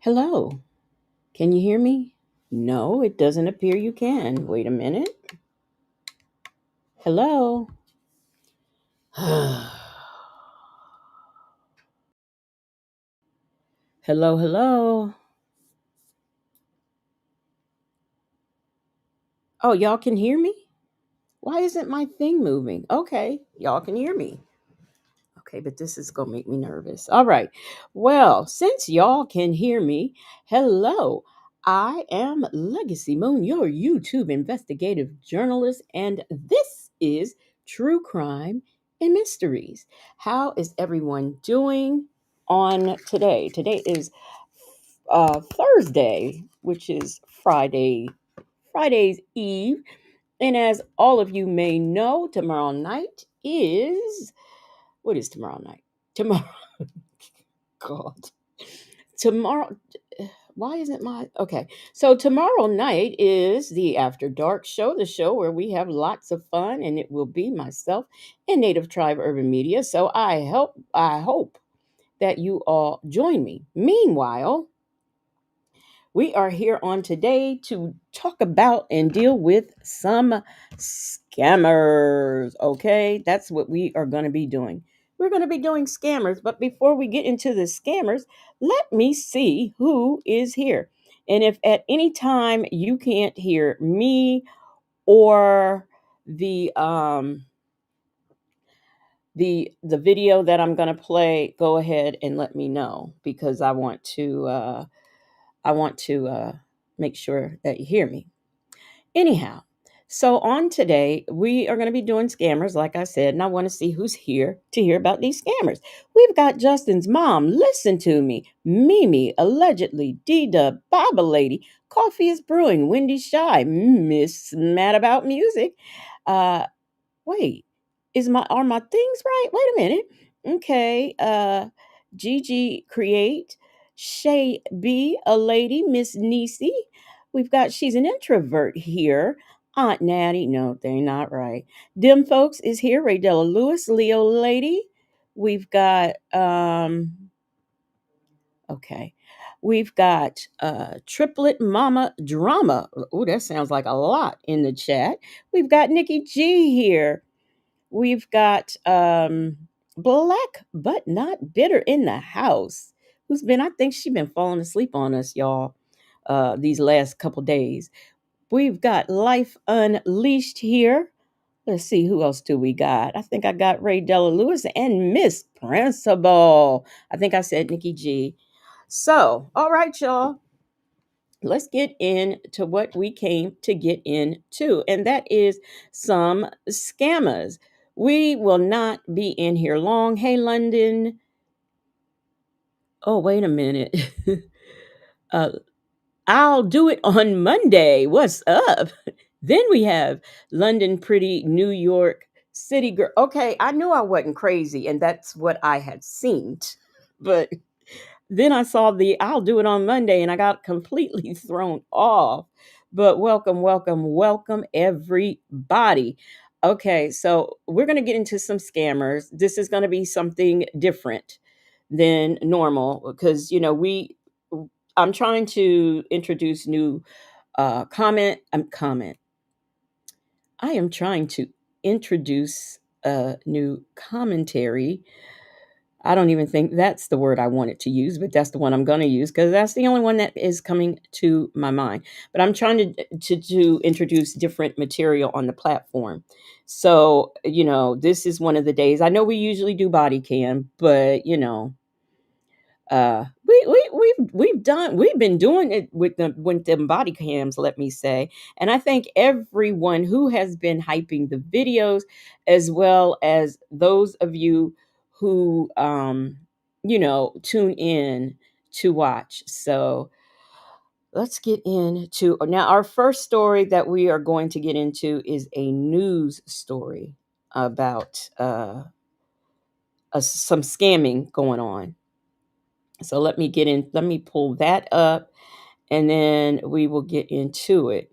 Hello, can you hear me? No, it doesn't appear you can. Wait a minute. Hello. Hello, hello. Oh, y'all can hear me? Why isn't my thing moving? Okay, y'all can hear me. Okay, but this is going to make me nervous. All right. Well, since y'all can hear me, hello. I am Legacy Moon, your YouTube investigative journalist, and this is True Crime and Mysteries. How is everyone doing on today? Today is Thursday, which is Friday's Eve. And as all of you may know, tomorrow night is what is tomorrow night? Tomorrow, God. Tomorrow, why isn't my okay? So tomorrow night is the After Dark show, the show where we have lots of fun, and it will be myself and Native Tribe Urban Media. So I hope that you all join me. Meanwhile, we are here on today to talk about and deal with some scammers. Okay, that's what we are going to be doing. We're going to be doing scammers, but before we get into the scammers, let me see who is here. And if at any time you can't hear me or the um the video that I'm going to play, go ahead and let me know because I want to make sure that you hear me. Anyhow, so on today, we are going to be doing scammers, like I said, and I want to see who's here to hear about these scammers. We've got Justin's mom, listen to me, Mimi, allegedly, D-Dub, Baba Lady, Coffee is Brewing, Wendy Shy, Miss Mad About Music, uh, wait, are my things right? Wait a minute. Okay. Gigi Create, Shay B, a lady, Miss Nisi. We've got she's an introvert here. Aunt Natty. No, they're not right. Dim folks is here. Ray Della Lewis, Leo Lady. We've got okay. We've got triplet mama drama. Oh, that sounds like a lot in the chat. We've got Nikki G here. We've got Black but not bitter in the house. Who's been? I think she's been falling asleep on us, y'all. These last couple days. We've got Life Unleashed here. Let's see who else do we got. I think I got Ray Della Lewis and Miss Principal. I think I said Nikki G. So, all right, y'all, let's get into what we came to get into, and that is some scammers. We will not be in here long. Hey, London. Oh, wait a minute. uh, I'll do it on Monday. What's up? Then we have London Pretty, New York City Girl. Okay, I knew I wasn't crazy, and that's what I had seen. But then I saw the I'll do it on Monday and I got completely thrown off. But welcome, welcome, welcome, everybody. Okay, so we're going to get into some scammers. This is going to be something different than normal because, I'm trying to introduce new comment. I am trying to introduce a new commentary. I don't even think that's the word I wanted to use, but that's the one I'm going to use because that's the only one that is coming to my mind. But I'm trying to introduce different material on the platform. So, this is one of the days. I know we usually do body cam, but we've been doing it with them body cams, let me say. And I thank everyone who has been hyping the videos, as well as those of you who tune in to watch. So let's get into now. Our first story that we are going to get into is a news story about some scamming going on. So let me pull that up and then we will get into it.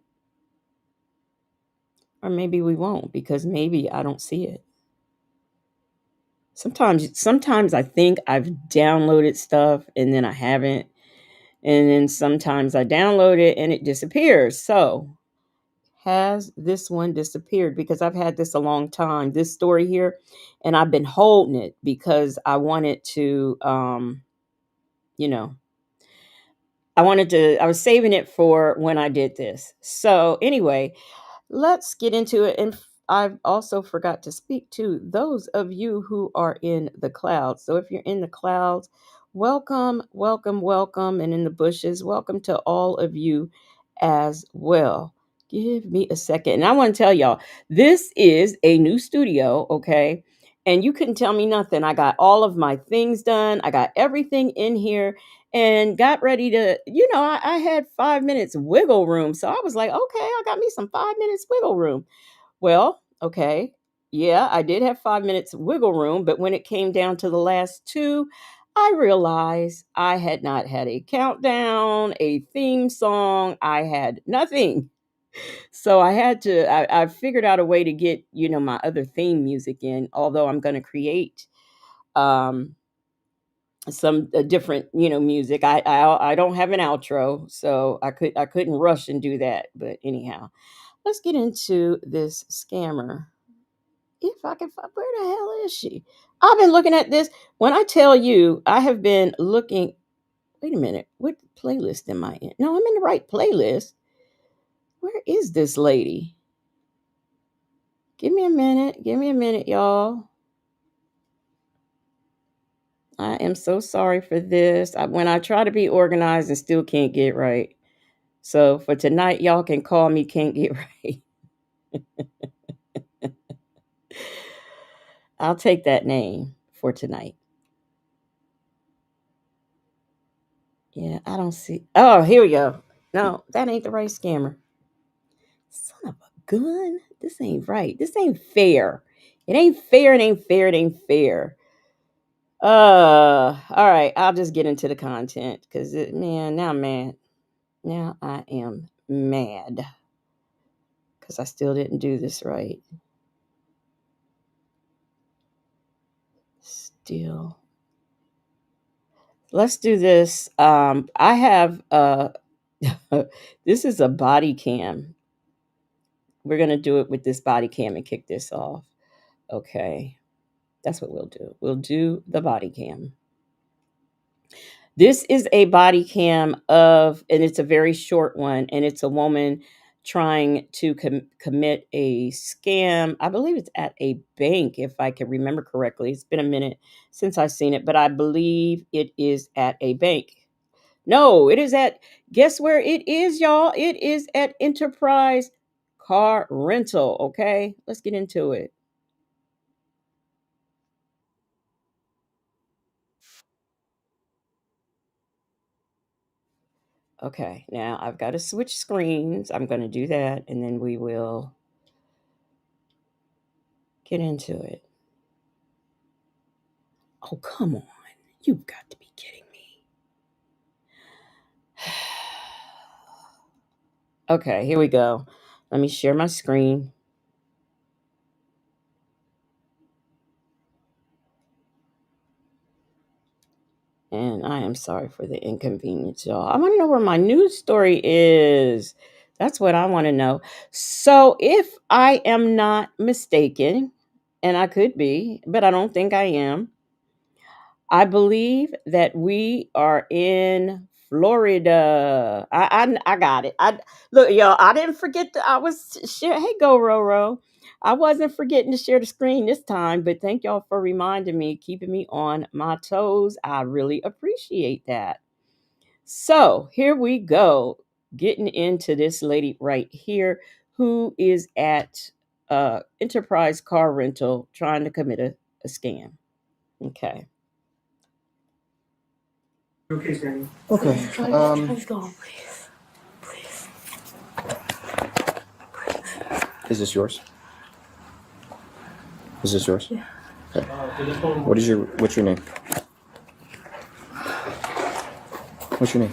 Or maybe we won't because maybe I don't see it. Sometimes I think I've downloaded stuff and then I haven't. And then sometimes I download it and it disappears. So, has this one disappeared? Because I've had this a long time, this story here, and I've been holding it because I wanted to, you know, I was saving it for when I did this. So, anyway, let's get into it. And I've also forgot to speak to those of you who are in the clouds. So if you're in the clouds, welcome, welcome, welcome. And in the bushes, welcome to all of you as well. Give me a second. And I want to tell y'all, this is a new studio, okay? And you couldn't tell me nothing. I got all of my things done. I got everything in here and got ready to, I had 5 minutes wiggle room. So I was like, okay, I got me some 5 minutes wiggle room. Well, okay. Yeah, I did have 5 minutes wiggle room, but when it came down to the last two, I realized I had not had a countdown, a theme song. I had nothing. So I figured out a way to get, my other theme music in, although I'm going to create um some different music. I don't have an outro, so I couldn't rush and do that. But anyhow, let's get into this scammer. If I can find, where the hell is she? I've been looking at this. When I tell you, I have been looking. Wait a minute, what playlist am I in? No, I'm in the right playlist. Where is this lady? Give me a minute. Give me a minute, y'all. I am so sorry for this. When I try to be organized and still can't get right. So for tonight, y'all can call me can't get right. I'll take that name for tonight. Yeah, I don't see. Oh, here we go. No, that ain't the right scammer. Son of a gun. This ain't right. This ain't fair. It ain't fair. It ain't fair. It ain't fair. All right. I'll just get into the content because man, now I'm mad. Now I am mad because I still didn't do this right. Still. Let's do this. I have this is a body cam. We're gonna do it with this body cam and kick this off. Okay. That's what we'll do. We'll do the body cam. This is a body cam and it's a very short one, and it's a woman trying to commit a scam. I believe it's at a bank, if I can remember correctly. It's been a minute since I've seen it, but I believe it is at a bank. No, it is at, guess where it is, y'all? It is at Enterprise Car Rental. Okay, let's get into it. Okay, now I've got to switch screens. I'm going to do that and then we will get into it. Oh, come on. You've got to be kidding me. Okay, here we go. Let me share my screen. And I am sorry for the inconvenience, y'all. I want to know where my news story is. That's what I want to know. So, if I am not mistaken, and I could be, but I don't think I am, I believe that we are in Florida. I got it. I look, y'all. I didn't forget. I was share. Hey, go Roro. I wasn't forgetting to share the screen this time, but thank y'all for reminding me, keeping me on my toes. I really appreciate that. So here we go, getting into this lady right here who is at Enterprise Car Rental trying to commit a scam. Okay. Okay. Let's go, please. Please. Is this yours? Is this yours? Yeah. Okay. What's your name? What's your name?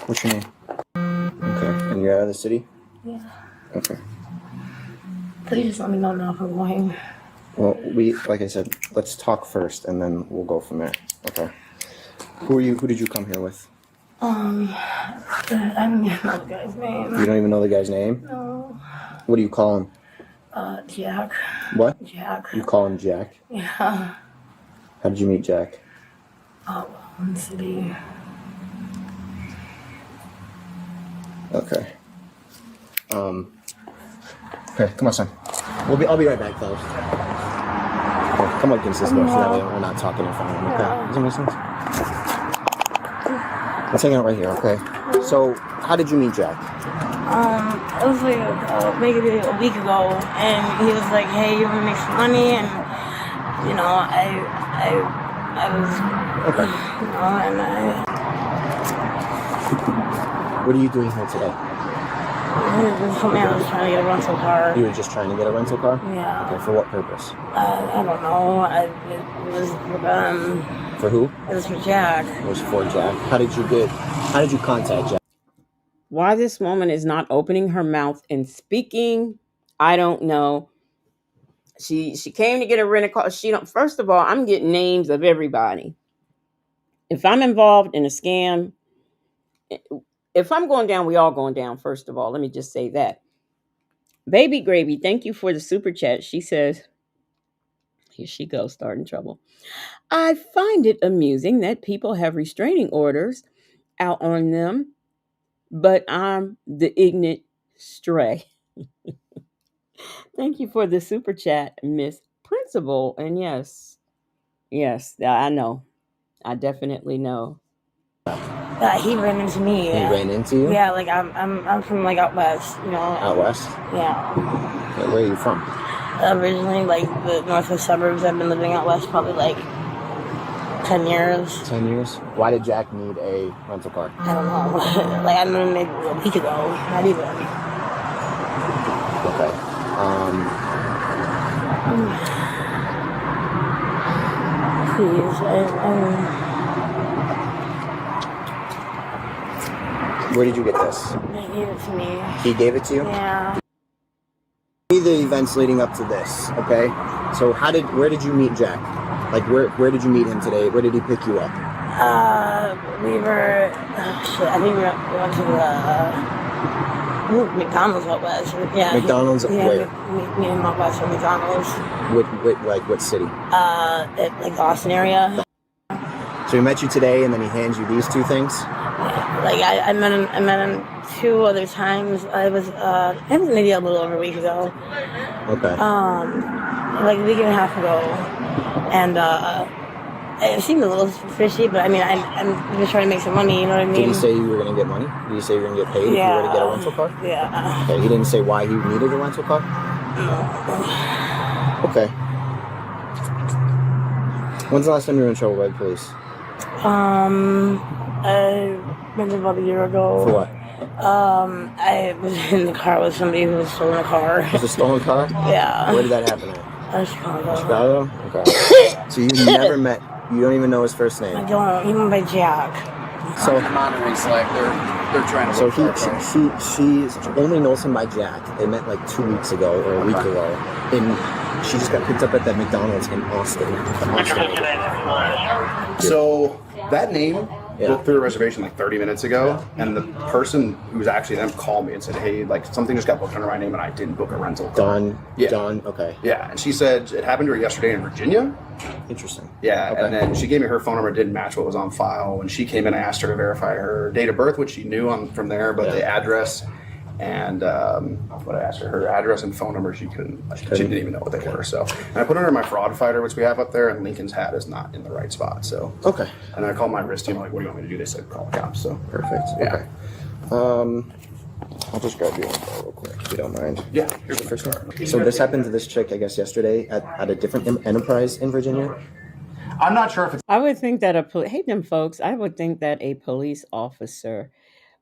What's your name? Okay. And you're out of the city? Yeah. Okay. Please just let me know now if I'm going. Well, like I said, let's talk first and then we'll go from there. Okay. Who did you come here with? I don't even know the guy's You name. don't even know the guy's name? No. What do you call him? Jack. What? Jack. You call him Jack? Yeah. How did you meet Jack? One city. Okay. Okay, come on, son. I'll be right back, fellas. Okay, come on against this door so that way we're not talking in front of him. Okay. Does that make sense? Let's hang out right here, okay? So, how did you meet Jack? It was like maybe a week ago, and he was like, "Hey, you wanna make some money?" And you know, I was, Okay. you know, and What are you doing here today? he told me I was trying to get a rental car. You were just trying to get a rental car? Yeah. Okay, for what purpose? I don't know. It was For who? it was for Jack. It was for Jack. How did you contact Jack? Why this woman is not opening her mouth and speaking, I don't know. She came to get a rental car. She don't. First of all, I'm getting names of everybody. If I'm involved in a scam, if I'm going down, we all going down. First of all, let me just say that. Baby Gravy, thank you for the super chat. She says, here she goes, starting trouble. I find it amusing that people have restraining orders out on them, but I'm the ignorant stray. Thank you for the super chat, Miss Principal. And yes, I know. I definitely know. He ran into me. He ran into you? Yeah, like I'm from like out west, you know. Out west? Yeah. Okay, where are you from? Originally, like the northwest suburbs. I've been living out west probably like 10 years. 10 years? Why did Jack need a rental car? I don't know. Like I met him maybe a week ago. Not even. Okay. Please, Where did you get this? they gave it to me. He gave it to you? Yeah. The events leading up to this, okay? So where did you meet Jack? Like where did you meet him today? Where did he pick you up? We were. I think we went to McDonald's out west. Yeah. McDonald's where? Me and my west at McDonald's. What city? At, like the Austin area. So he met you today and then he hands you these two things? Like I met him 2 other times. It was maybe a little over a week ago. Okay. Like a week and a half ago, and it seemed a little fishy. But I mean, I'm just trying to make some money. You know what I mean? Did he say you were gonna get money? Did he say you were gonna get paid if you were to get a rental car? Yeah. Okay. He didn't say why he needed a rental car? Okay. When's the last time you were in trouble by the police? Maybe about a year ago. For what? I was in the car with somebody who was stolen a car. Was it a stolen car? Yeah. Where did that happen at? Chicago. Chicago? Okay. So you never met, you don't even know his first name? I don't. He went by Jack. So the monitoring slag, they're trying to So look for our car. she only knows him by Jack. They met like 2 weeks ago or a week ago. And she just got picked up at that McDonald's in Austin. So that name Yeah. booked through a reservation like 30 minutes ago, and the person who was actually them called me and said, "Hey, like something just got booked under my name, and I didn't book a rental." Dawn. Yeah. Dawn. Okay. Yeah, and she said it happened to her yesterday in Virginia. Interesting. Yeah, Okay. and then she gave me her phone number. It didn't match what was on file. When she came in, I asked her to verify her date of birth, which she knew from there, but Yeah. the address and what I asked her address and phone number, she couldn't. She didn't even know what they were. So, and I put her in my fraud fighter, which we have up there, and Lincoln's hat is not in the right spot. So, Okay. and I called my risk team, like, "What do you want me to do?" They said, "Call the cops." So, Perfect. Yeah. Okay. I'll just grab your info real quick if you don't mind. yeah, here's the First first one. one. So this happened to this chick, I guess, yesterday at a different enterprise in Virginia. I'm not sure if it's I would think that hey them folks, I would think that a police officer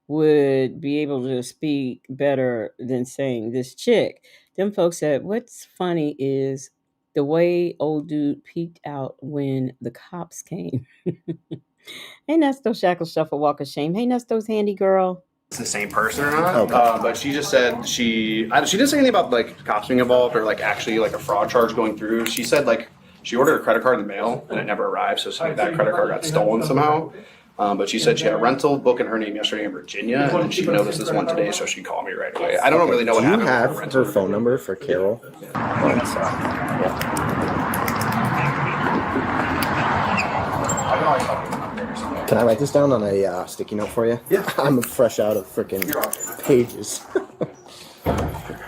would be able to speak better than saying this chick. Them folks said, what's funny is the way old dude peeked out when the cops came. Hey, Nesto Shackle Shuffle Walk of Shame. Hey, Nesto's handy girl. the same person or not. Okay. But she just said she didn't say anything about like cops being involved or like actually like a fraud charge going through. She said like she ordered a credit card in the mail and it never arrived, so that credit card got stolen somehow. But she said she had a rental book in her name yesterday in Virginia, and she noticed this one today, so she called me right away. I don't really know what Do you happened. have with her rental. her phone number for Carol? Can I write this down on a sticky note for you? Yeah. I'm fresh out of freaking pages.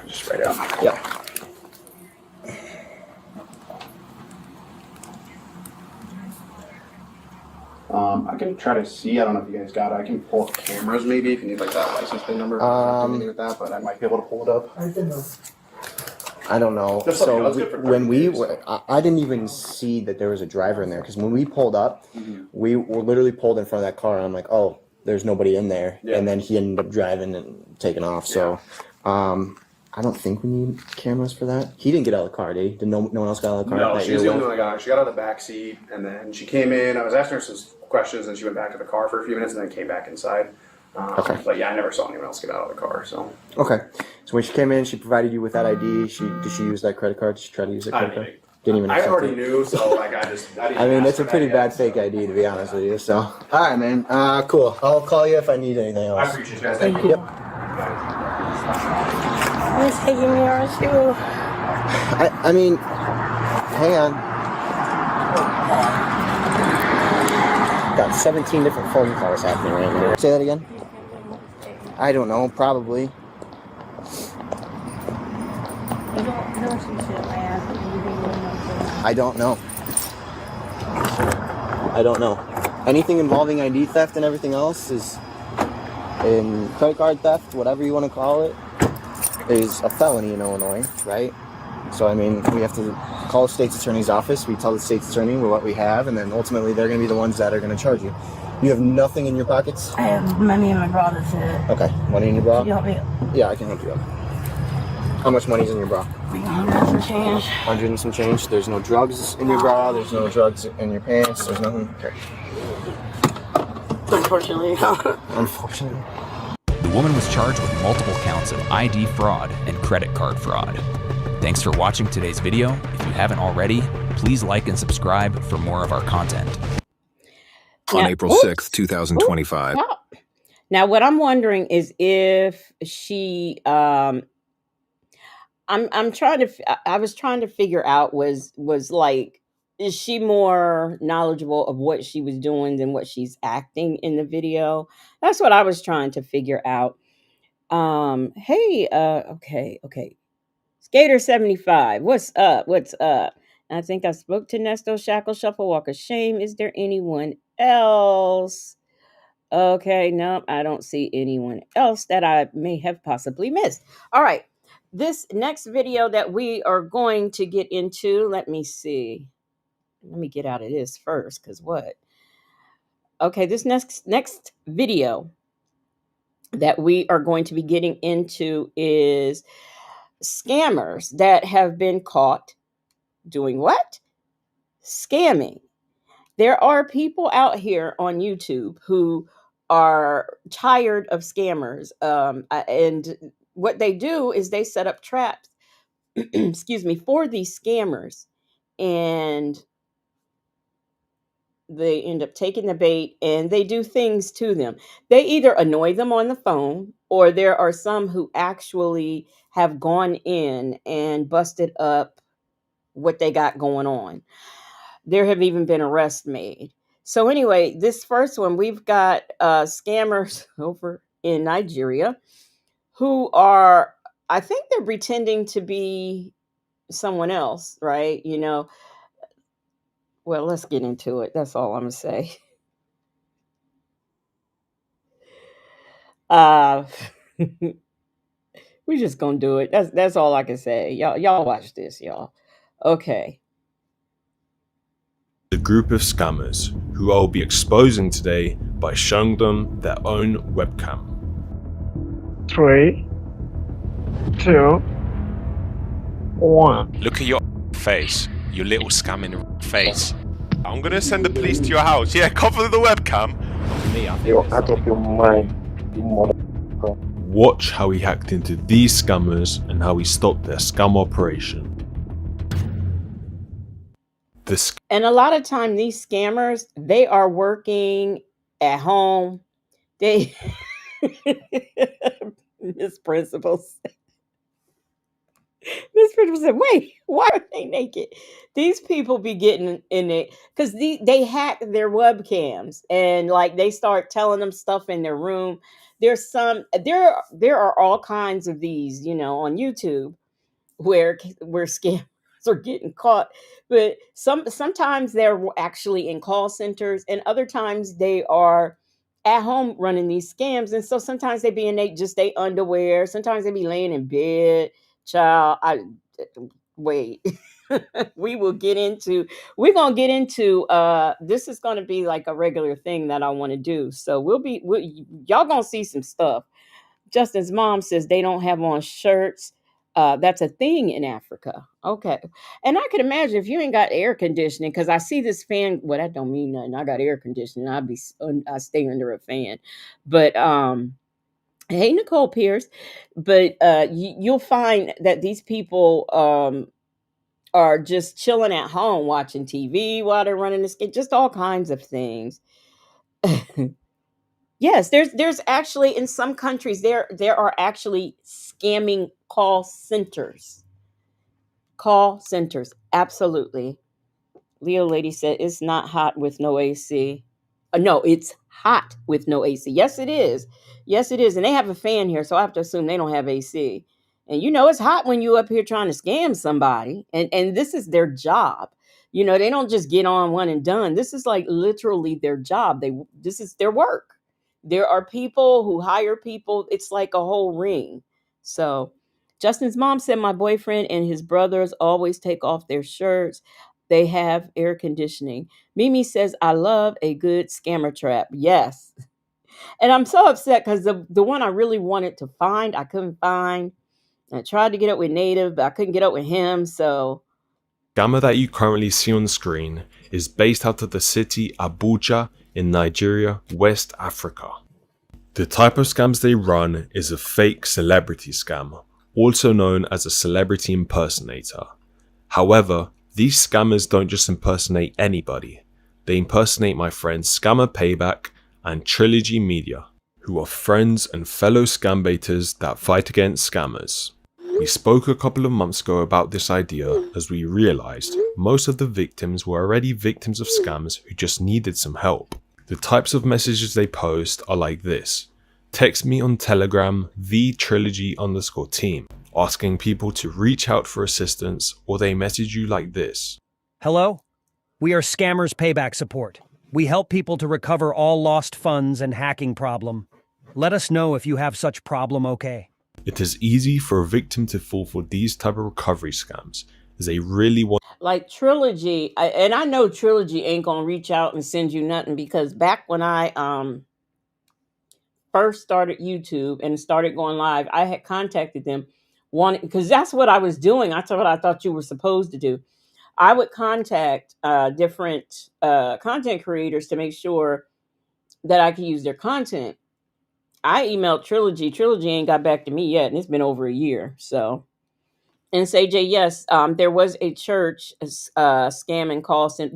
Just write it out. Yeah. I can try to see. I don't know if you guys got it. I can pull up cameras maybe if you need like that license plate number. With that, but I might be able to pull it up. I don't know. Just let me know. So That's good for 30 when we days. were, I didn't even see that there was a driver in there because when we pulled up, we were literally pulled in front of that car and I'm like, oh, there's nobody in there. Yeah. And then he ended up driving and taking off. So I don't think we need cameras for that. He didn't get out of the car, did he? Did no one else got out of the car? No, that she was you're the only aware one that got out. She got out of the back seat, and then she came in. I was asking her some questions, and she went back to the car for a few minutes, and then came back inside. Okay. But yeah, I never saw anyone else get out of the car. So of? Okay. So when she came in, she provided you with that ID. Did she use that credit card? Did she try to use that credit card? Didn't even I accept already it. knew, so like I didn't I mean, ask it's a for pretty that bad yet, fake so. ID, to be honest with you. So, all right, man. Cool. I'll call you if I need anything I else. appreciate you guys. Thank you. Yep. He's taking me on too. I mean, hang on. Got 17 different phone calls happening right now. Say that again? I don't know. Probably. You don't know some shit, man. I don't know. I don't know. Anything involving ID theft and everything else is in credit card theft, whatever you want to call it, is a felony in Illinois, right? So, I mean, we have to call the state's attorney's office. We tell the state's attorney what we have, and then ultimately they're going to be the ones that are going to charge you. You have nothing in your pockets? I have money in my bra, that's it. Okay. Money in your bra? Can you help me? Yeah, I can help you out. How much money's in your bra? Like 100 and change. 100 and some change. There's no drugs in your bra. There's no drugs in your pants. There's nothing. Okay. Unfortunately, no. Unfortunately. The woman was charged with multiple counts of ID fraud and credit card fraud. Thanks for watching today's video. If you haven't already, please like and subscribe for more of our content. On Now- April 6th, 2025. Now, what I'm wondering is if she, I'm trying to, I was trying to figure out was like, is she more knowledgeable of what she was doing than what she's acting in the video? That's what I was trying to figure out. Hey, okay. Skater 75, what's up? What's up? I think I spoke to Nesto Shackle Shuffle Walker. Shame. Is there anyone else? Okay, no, I don't see anyone else that I may have possibly missed. All right, this next video that we are going to get into, let me see. Let me get out of this first, because what? Okay, this next video that we are going to be getting into is scammers that have been caught doing what? Scamming. There are people out here on YouTube who are tired of scammers. And what they do is they set up traps, excuse me, for these scammers. And they end up taking the bait and they do things to them. They either annoy them on the phone, or there are some who actually have gone in and busted up what they got going on. There have even been arrests made. So anyway, this first one, we've got scammers over in Nigeria who are, I think they're pretending to be someone else, right? You know, well, let's get into it. That's all I'm gonna say. We just gonna do it. That's all I can say. Y'all watch this, y'all. Okay. The group of scammers who I will be exposing today by showing them their own webcam. 3, 2, 1. Look at your face, you little scamming face. I'm gonna send the police to your house. Yeah, cover the webcam. You're out of your mind, you mother. Watch how he hacked into these scammers and how he stopped their scam operation. The And a lot of time these scammers, they are working at home. They Miss Principal Miss Principal said, "Wait, why are they naked?" These people be getting in it because they hack their webcams and like they start telling them stuff in their room. There are all kinds of these, on YouTube where scammers are getting caught. But sometimes they're actually in call centers, and other times they are at home running these scams. And so sometimes they be in they underwear. Sometimes they be laying in bed. Child, I wait. We're gonna get into this is gonna be like a regular thing that I want to do. So y'all gonna see some stuff. Justin's mom says they don't have on shirts. That's a thing in Africa. Okay. And I can imagine if you ain't got air conditioning, because I see this fan. Well, that don't mean nothing. I got air conditioning. I stay under a fan. But hey, Nicole Pierce. But you'll find that these people are just chilling at home watching TV while they're running this, just all kinds of things. Yes, there's actually in some countries there are actually scamming call centers. Call centers, absolutely. Leo lady said it's not hot with no AC. No, it's hot with no AC. Yes, it is. Yes, it is. And they have a fan here, so I have to assume they don't have AC. And it's hot when you up here trying to scam somebody, and this is their job. They don't just get on one and done. This is like literally their job. This is their work. There are people who hire people. It's like a whole ring. So Justin's mom said my boyfriend and his brothers always take off their shirts. They have air conditioning. Mimi says, I love a good scammer trap. Yes. And I'm so upset because the one I really wanted to find, I couldn't find. I tried to get up with Native, but I couldn't get up with him. So Scammer that you currently see on screen is based out of the city Abuja in Nigeria, West Africa. The type of scams they run is a fake celebrity scam, also known as a celebrity impersonator. However, these scammers don't just impersonate anybody. They impersonate my friends Scammer Payback and Trilogy Media, who are friends and fellow scam baiters that fight against scammers. We spoke a couple of months ago about this idea as we realized most of the victims were already victims of scams who just needed some help. The types of messages they post are like this. Text me on Telegram @TheTrilogy_team, asking people to reach out for assistance, or they message you like this. Hello? We are Scammers Payback Support. We help people to recover all lost funds and hacking problem. Let us know if you have such problem, okay? It is easy for a victim to fall for these type of recovery scams, as they really want. Like Trilogy, and I know Trilogy ain't gonna reach out and send you nothing, because back when I first started YouTube and started going live, I had contacted them because that's what I was doing. That's what I thought you were supposed to do. I would contact different content creators to make sure that I could use their content. I emailed Trilogy. Trilogy ain't got back to me yet, and it's been over a year. So, and say, Jay, yes, there was a church scam and call center.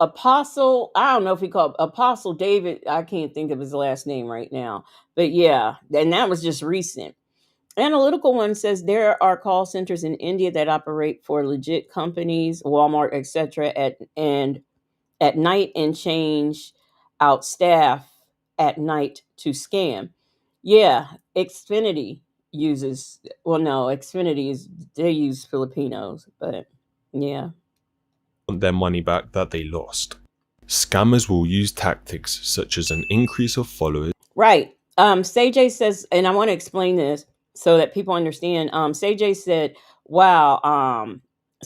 Apostle, I don't know if he called Apostle David. I can't think of his last name right now, but yeah, and that was just recent. Analytical One says there are call centers in India that operate for legit companies, Walmart, etc. at night and change out staff at night to scam. Yeah, Xfinity uses. Well, no, Xfinity they use Filipinos, but yeah. Their money back that they lost. Scammers will use tactics such as an increase of followers. Right. Say says, and I want to explain this so that people understand. Say said, wow,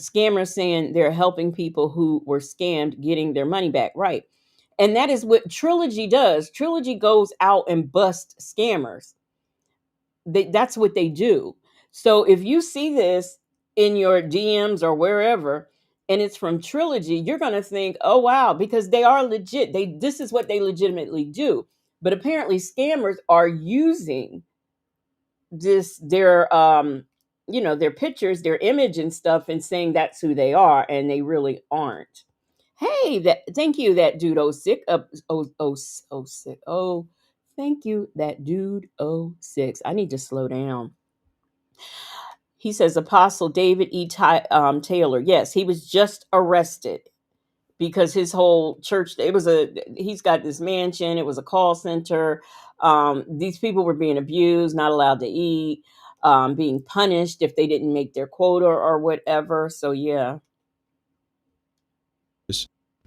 scammers saying they're helping people who were scammed getting their money back. Right. And that is what Trilogy does. Trilogy goes out and busts scammers. That's what they do. So if you see this in your DMs or wherever, and it's from Trilogy, you're going to think, oh, wow, because they are legit. This is what they legitimately do. But apparently scammers are using their pictures, their image and stuff, and saying that's who they are, and they really aren't. Hey, thank you, that dude. Oh, sick. Sick. Oh, thank you, that dude. Oh, 6. I need to slow down. He says Apostle David Taylor. Yes, he was just arrested because his whole church. He's got this mansion. It was a call center. These people were being abused, not allowed to eat, being punished if they didn't make their quota or whatever. So yeah.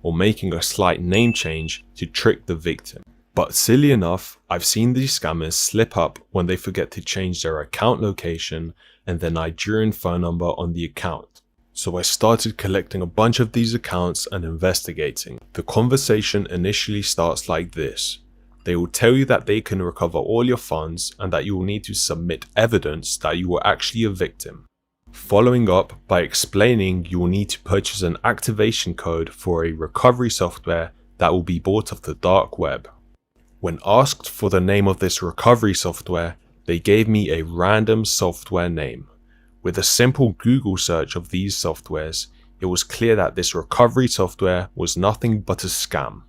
Or making a slight name change to trick the victim. But silly enough, I've seen these scammers slip up when they forget to change their account location and their Nigerian phone number on the account. So I started collecting a bunch of these accounts and investigating. The conversation initially starts like this. They will tell you that they can recover all your funds and that you will need to submit evidence that you were actually a victim. Following up by explaining you will need to purchase an activation code for a recovery software that will be bought off the dark web. When asked for the name of this recovery software, they gave me a random software name. With a simple Google search of these softwares, it was clear that this recovery software was nothing but a scam.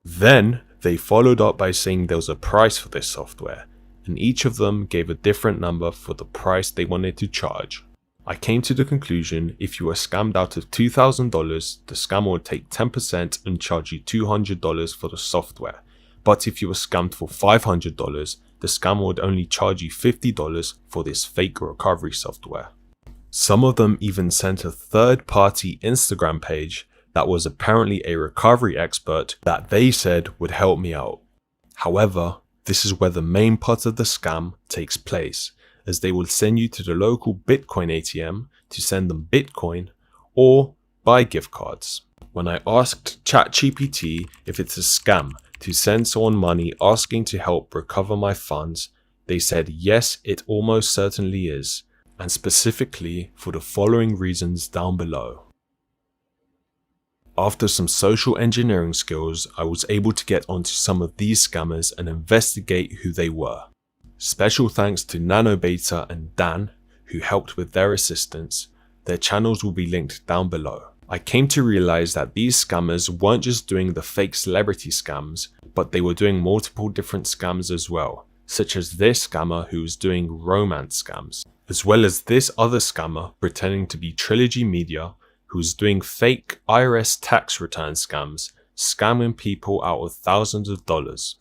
Then they followed up by saying there was a price for this software, and each of them gave a different number for the price they wanted to charge. I came to the conclusion if you were scammed out of $2,000, the scammer would take 10% and charge you $200 for the software. But if you were scammed for $500, the scammer would only charge you $50 for this fake recovery software. Some of them even sent a third-party Instagram page that was apparently a recovery expert that they said would help me out. However, this is where the main part of the scam takes place, as they will send you to the local Bitcoin ATM to send them Bitcoin or buy gift cards. When I asked ChatGPT if it's a scam to send someone money asking to help recover my funds, they said yes, it almost certainly is, and specifically for the following reasons down below. After some social engineering skills, I was able to get onto some of these scammers and investigate who they were. Special thanks to NanoBeta and Dan, who helped with their assistance. Their channels will be linked down below. I came to realize that these scammers weren't just doing the fake celebrity scams, but they were doing multiple different scams as well, such as this scammer who was doing romance scams, as well as this other scammer pretending to be Trilogy Media, who was doing fake IRS tax return scams, scamming people out of thousands of dollars.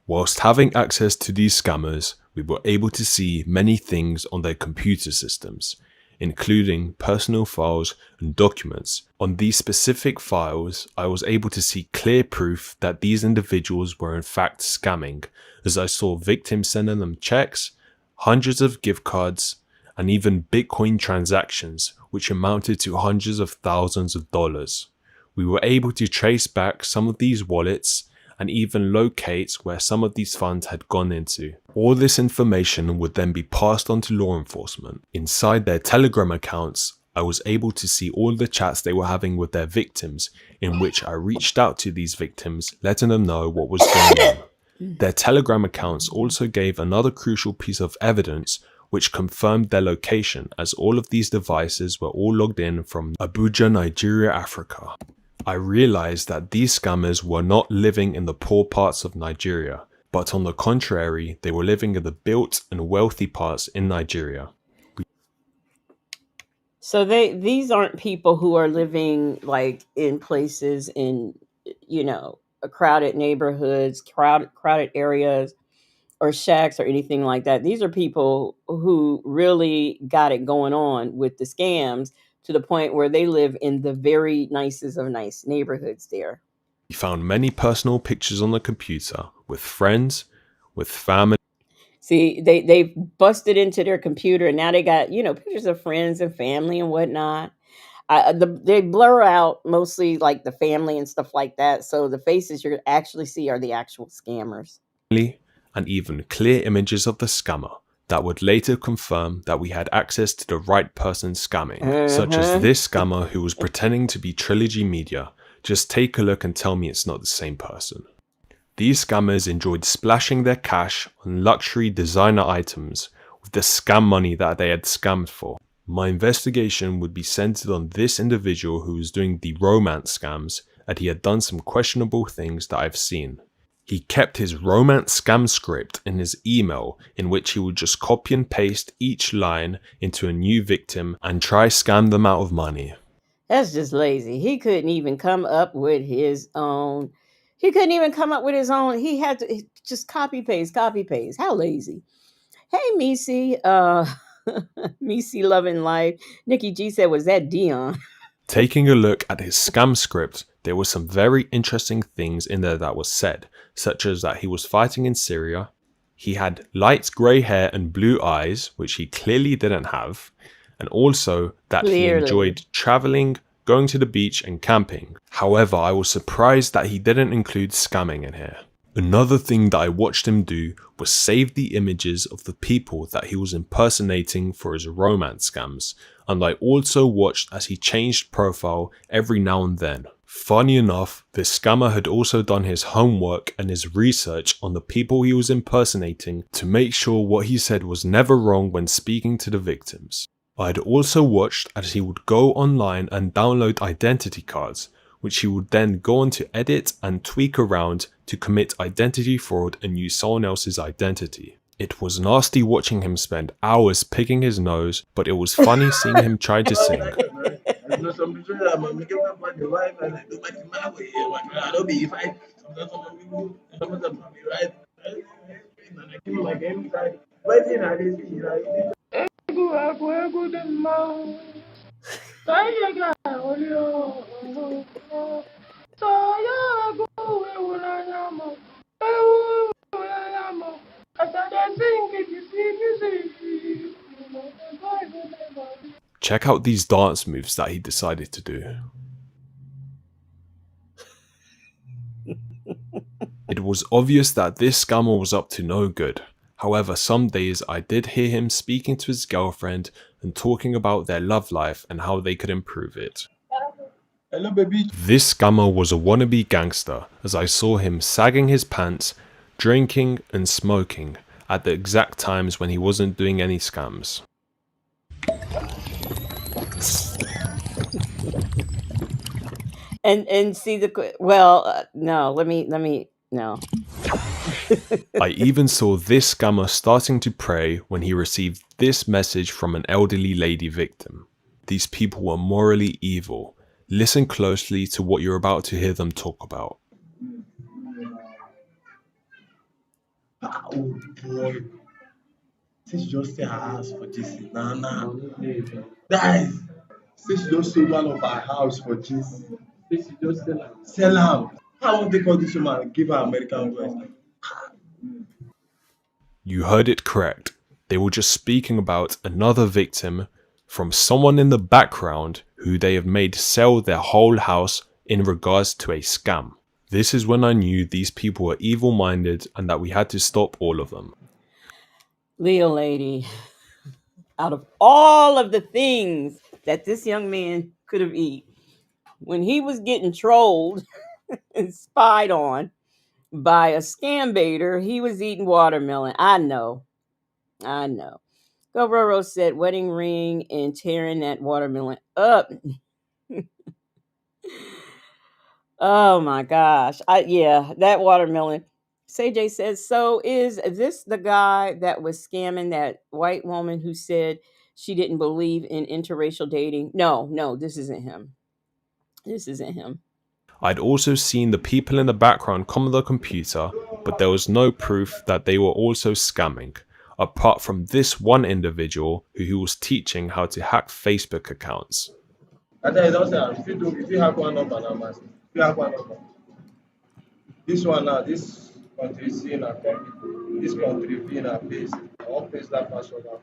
Whilst having access to these scammers, we were able to see many things on their computer systems, including personal files and documents. On these specific files, I was able to see clear proof that these individuals were in fact scamming, as I saw victims sending them checks, hundreds of gift cards, and even Bitcoin transactions, which amounted to hundreds of thousands of dollars. We were able to trace back some of these wallets and even locate where some of these funds had gone into. All this information would then be passed on to law enforcement. Inside their Telegram accounts, I was able to see all the chats they were having with their victims, in which I reached out to these victims, letting them know what was going on. Their Telegram accounts also gave another crucial piece of evidence which confirmed their location, as all of these devices were all logged in from Abuja, Nigeria, Africa. I realized that these scammers were not living in the poor parts of Nigeria, but on the contrary, they were living in the built and wealthy parts in Nigeria. So these aren't people who are living like in places in, crowded neighborhoods, crowded areas, or shacks or anything like that. These are people who really got it going on with the scams, to the point where they live in the very nicest of nice neighborhoods there. We found many personal pictures on the computer with friends, with family. See, they've busted into their computer, and now they got, pictures of friends and family and whatnot. They blur out mostly like the family and stuff like that. So the faces you actually see are the actual scammers. And even clear images of the scammer that would later confirm that we had access to the right person scamming, such as this scammer who was pretending to be Trilogy Media. Just take a look and tell me it's not the same person. These scammers enjoyed splashing their cash on luxury designer items with the scam money that they had scammed for. My investigation would be centered on this individual who was doing the romance scams, and he had done some questionable things that I've seen. He kept his romance scam script in his email, in which he would just copy and paste each line into a new victim and try scam them out of money. That's just lazy. He couldn't even come up with his own. He couldn't even come up with his own. He had to just copy paste. How lazy. Hey, Misi. Misi loving life. Nikki G said, was that Dion? Taking a look at his scam script, there were some very interesting things in there that was said, such as that he was fighting in Syria, he had light grey hair and blue eyes, which he clearly didn't have, and also that he enjoyed travelling, going to the beach and camping. However, I was surprised that he didn't include scamming in here. Another thing that I watched him do was save the images of the people that he was impersonating for his romance scams, and I also watched as he changed profile every now and then. Funny enough, this scammer had also done his homework and his research on the people he was impersonating to make sure what he said was never wrong when speaking to the victims. I had also watched as he would go online and download identity cards, which he would then go on to edit and tweak around to commit identity fraud and use someone else's identity. It was nasty watching him spend hours picking his nose, but it was funny seeing him try to sing. Check out these dance moves that he decided to do. It was obvious that this scammer was up to no good. However, some days I did hear him speaking to his girlfriend and talking about their love life and how they could improve it. Hello, baby. This scammer was a wannabe gangster, as I saw him sagging his pants, drinking and smoking at the exact times when he wasn't doing any scams. And see no. I even saw this scammer starting to pray when he received this message from an elderly lady victim. These people were morally evil. Listen closely to what you're about to hear them talk about. Oh boy. Since you just say her house for JC. Nah. Guys, since you just sold one of our house for JC. Since you just sell out. How won't they call this woman and give her American voice? You heard it correct. They were just speaking about another victim from someone in the background who they have made sell their whole house in regards to a scam. This is when I knew these people were evil-minded and that we had to stop all of them. Leo lady, out of all of the things that this young man could have eaten, when he was getting trolled and spied on by a scam baiter, he was eating watermelon. I know. Gororo said wedding ring and tearing that watermelon up. Oh my gosh. That watermelon. CJ says, so is this the guy that was scamming that white woman who said she didn't believe in interracial dating? No, this isn't him. I'd also seen the people in the background come on the computer, but there was no proof that they were also scamming, apart from this one individual who was teaching how to hack Facebook accounts. If you have one number, this one now, this country is in a country, this country being a place, I won't place that password out.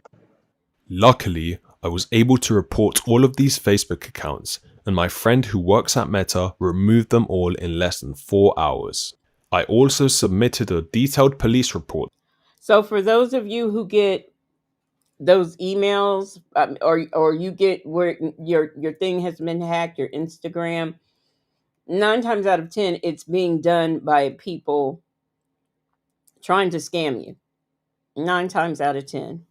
Luckily, I was able to report all of these Facebook accounts, and my friend who works at Meta removed them all in less than 4 hours. I also submitted a detailed police report. So for those of you who get those emails or you get where your thing has been hacked, your Instagram, 9 times out of 10, it's being done by people trying to scam you. 9 times out of 10.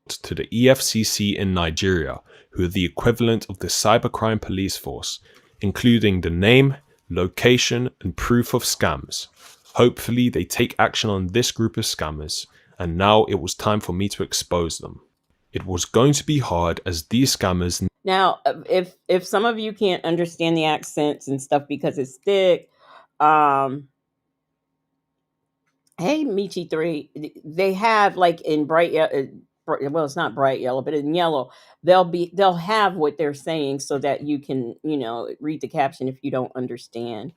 To the EFCC in Nigeria, who are the equivalent of the cybercrime police force, including the name, location, and proof of scams. Hopefully, they take action on this group of scammers, and now it was time for me to expose them. It was going to be hard as these scammers. Now, if some of you can't understand the accents and stuff because it's thick, hey Michi 3, they have like in well, it's not bright yellow, but in yellow, they'll have what they're saying so that you can, read the caption if you don't understand.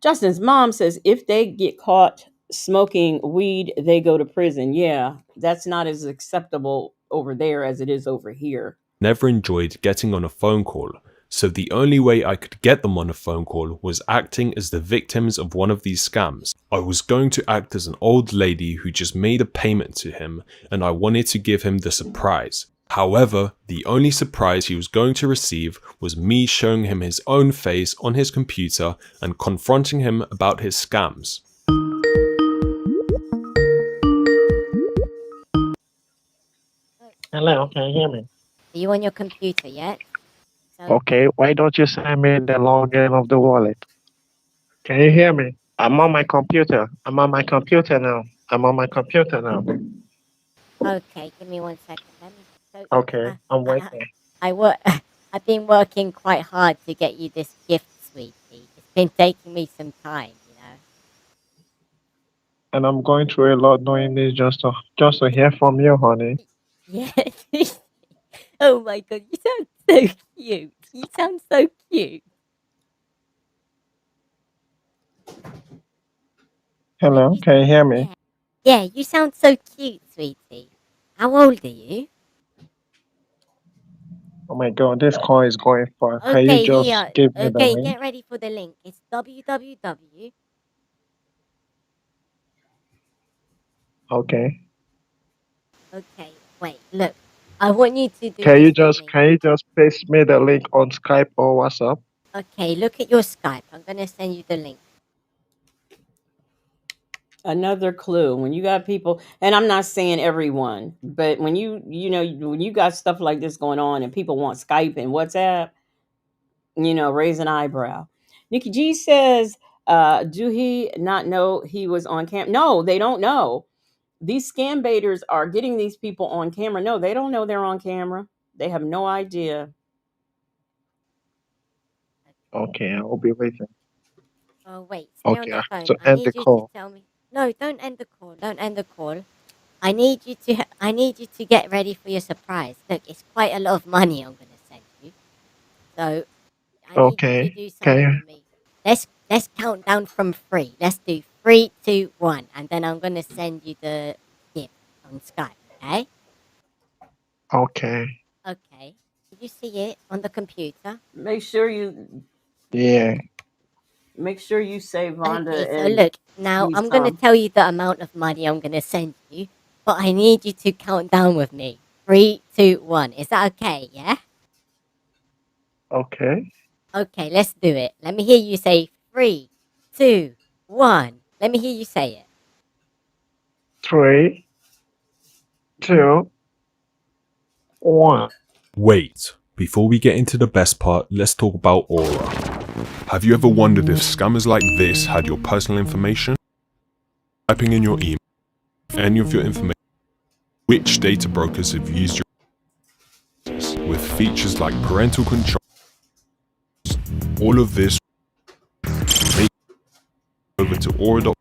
Justin's mom says if they get caught smoking weed, they go to prison. Yeah, that's not as acceptable over there as it is over here. Never enjoyed getting on a phone call, so the only way I could get them on a phone call was acting as the victims of one of these scams. I was going to act as an old lady who just made a payment to him, and I wanted to give him the surprise. However, the only surprise he was going to receive was me showing him his own face on his computer and confronting him about his scams. Hello, can you hear me? Are you on your computer yet? Okay, why don't you send me the login of the wallet? Can you hear me? I'm on my computer. I'm on my computer now. Okay, give me 1 second. Okay, I'm waiting. I've been working quite hard to get you this gift, sweetie. It's been taking me some time, And I'm going through a lot doing this just to hear from you, honey. Yeah. Oh my god, you sound so cute. You sound so cute. Hello, can you hear me? Yeah, you sound so cute, sweetie. How old are you? Oh my god, this call is going far. Can Okay, you just here. give me the Okay, link? get ready for the link. It's www. Okay. Okay, wait, look. I want you to do Can this you with just me. paste me the link on Skype or WhatsApp? Okay, look at your Skype. I'm gonna send you the link. Another clue when you got people, and I'm not saying everyone, but when when you got stuff like this going on and people want Skype and WhatsApp, raise an eyebrow. Nikki G says, do he not know he was on camera? No, they don't know. These scam baiters are getting these people on camera. No, they don't know they're on camera. They have no idea. Okay, I will be waiting. Oh, wait, stay on Okay, the I phone. have to I end need the you to call. tell me. No, don't end the call. Don't end the call. I need you to get ready for your surprise. Look, it's quite a lot of money I'm gonna send you. So I need you to Okay, do can something you? for me. Let's count down from 3. Let's do 3, 2, 1, and then I'm gonna send you the gift on Skype. Okay? Okay. Okay. Did you see it on the computer? Make sure you Yeah. say Vonda Okay, so and look, now me I'm gonna some. tell you the amount of money I'm gonna send you, but I need you to count down with me. 3, 2, 1. Is that okay? Yeah. Okay. Okay, let's do it. Let me hear you say 3, 2, 1. Let me hear you say it. 3, 2, 1. Wait, before we get into the best part, let's talk about Aura. Have you ever wondered if scammers like this had your personal information? Typing in your email, any of your information, which data brokers have used your with features like parental control, all of this make over to Aura.9.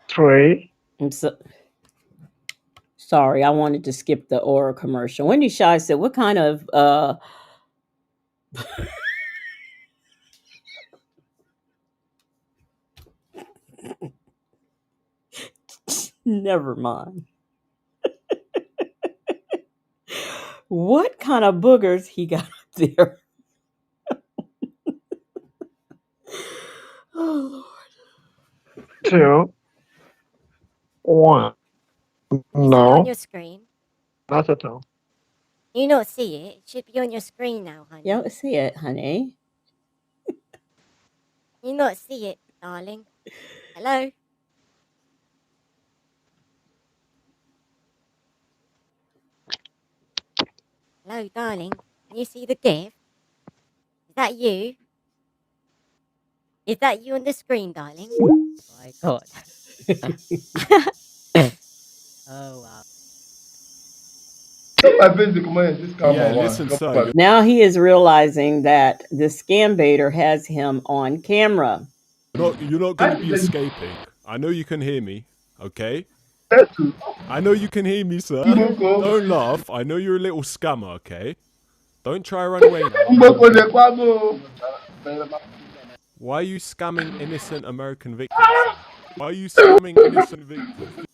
3. I'm sorry, I wanted to skip the Aura commercial. Wendy Shy said, "What kind of never mind. What kind of boogers he got up there?" Oh, 2, 1. You see it on No, your screen? not at all. You not see it? It should be on your screen now, honey. yeah, I see it, honey. You not see it, darling. Hello? Hello, darling. Can you see the gift? Is that you? Is that you on the screen, darling? Oh my god. Oh wow. Now he is realizing that the scam baiter has him on camera. You're not going to be escaping. I know you can hear me, okay? I know you can hear me, sir. Don't laugh. I know you're a little scammer, okay? Don't try run away now. Why are you scamming innocent American victims, sir? Why are you scamming innocent victims?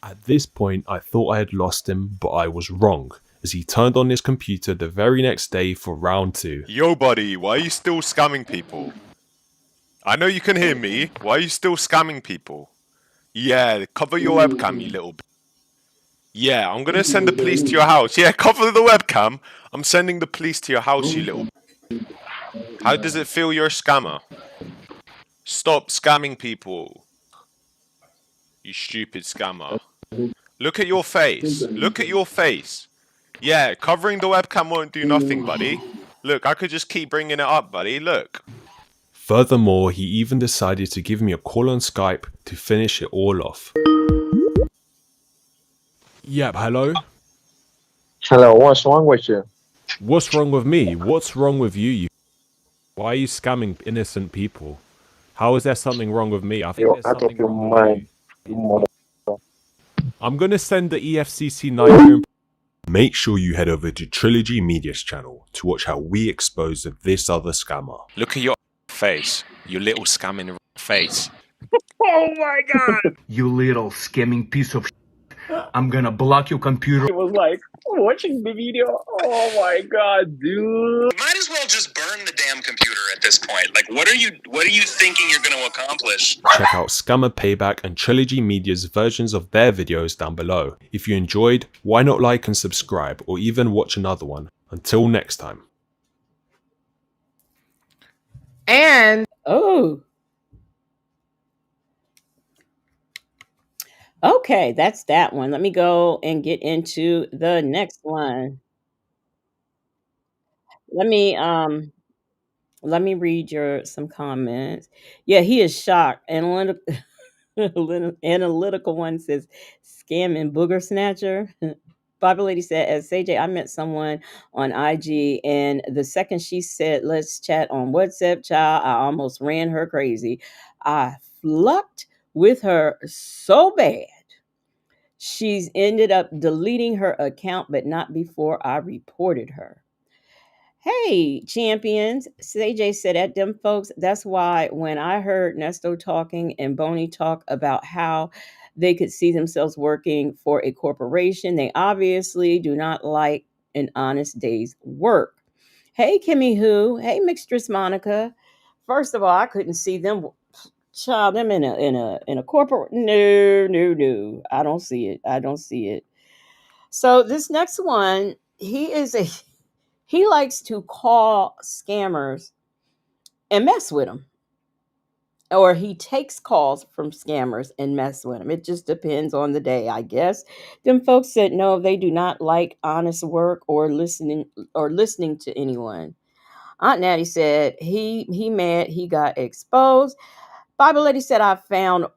At this point, I thought I had lost him, but I was wrong, as he turned on his computer the very next day for round 2. Yo, buddy, why are you still scamming people? I know you can hear me. Why are you still scamming people? Yeah, cover your webcam, you little b. Yeah, I'm gonna send the police to your house. Yeah, cover the webcam. I'm sending the police to your house, you little b. How does it feel you're a scammer? Stop scamming people. You stupid scammer. Look at your face. Look at your face. Yeah, covering the webcam won't do nothing, buddy. Look, I could just keep bringing it up, buddy. Look. Furthermore, he even decided to give me a call on Skype to finish it all off. Yep, hello? Hello, what's wrong with you? What's wrong with me? What's wrong with you? Why are you scamming innocent people? How is there something wrong with me? I think You're there's out of something your wrong mind. with you. I'm gonna send the EFCC Nigerian. Make sure you head over to Trilogy Media's channel to watch how we expose this other scammer. Look at your face. Your little scamming face. Oh my god! You little skimming piece of shit. I'm gonna block your computer. It was like watching the video. Oh my god, dude! Might as well just burn the damn computer at this point. Like, what are you thinking you're going to accomplish? Check out Scammer Payback and Trilogy Media's versions of their videos down below. If you enjoyed, why not like and subscribe, or even watch another one. Until next time. And okay, that's that one. Let me go and get into the next one. Let me read some comments. Yeah, he is shocked. Analytical one says scam and booger snatcher. Bible Lady said, as CJ, I met someone on IG, and the second she said, let's chat on WhatsApp, child, I almost ran her crazy. I flucked with her so bad. She's ended up deleting her account, but not before I reported her. Hey, champions. CJ said at them folks, that's why when I heard Nesto talking and Boney talk about how they could see themselves working for a corporation, they obviously do not like an honest day's work. Hey, Kimmy Who. Hey, Mixtress Monica. First of all, I couldn't see them them in a corporate. No. I don't see it. So this next one, he likes to call scammers and mess with them. Or he takes calls from scammers and mess with them. It just depends on the day, I guess. Them folks said no, they do not like honest work or listening to anyone. Aunt Natty said he mad he got exposed. Bible Lady said I found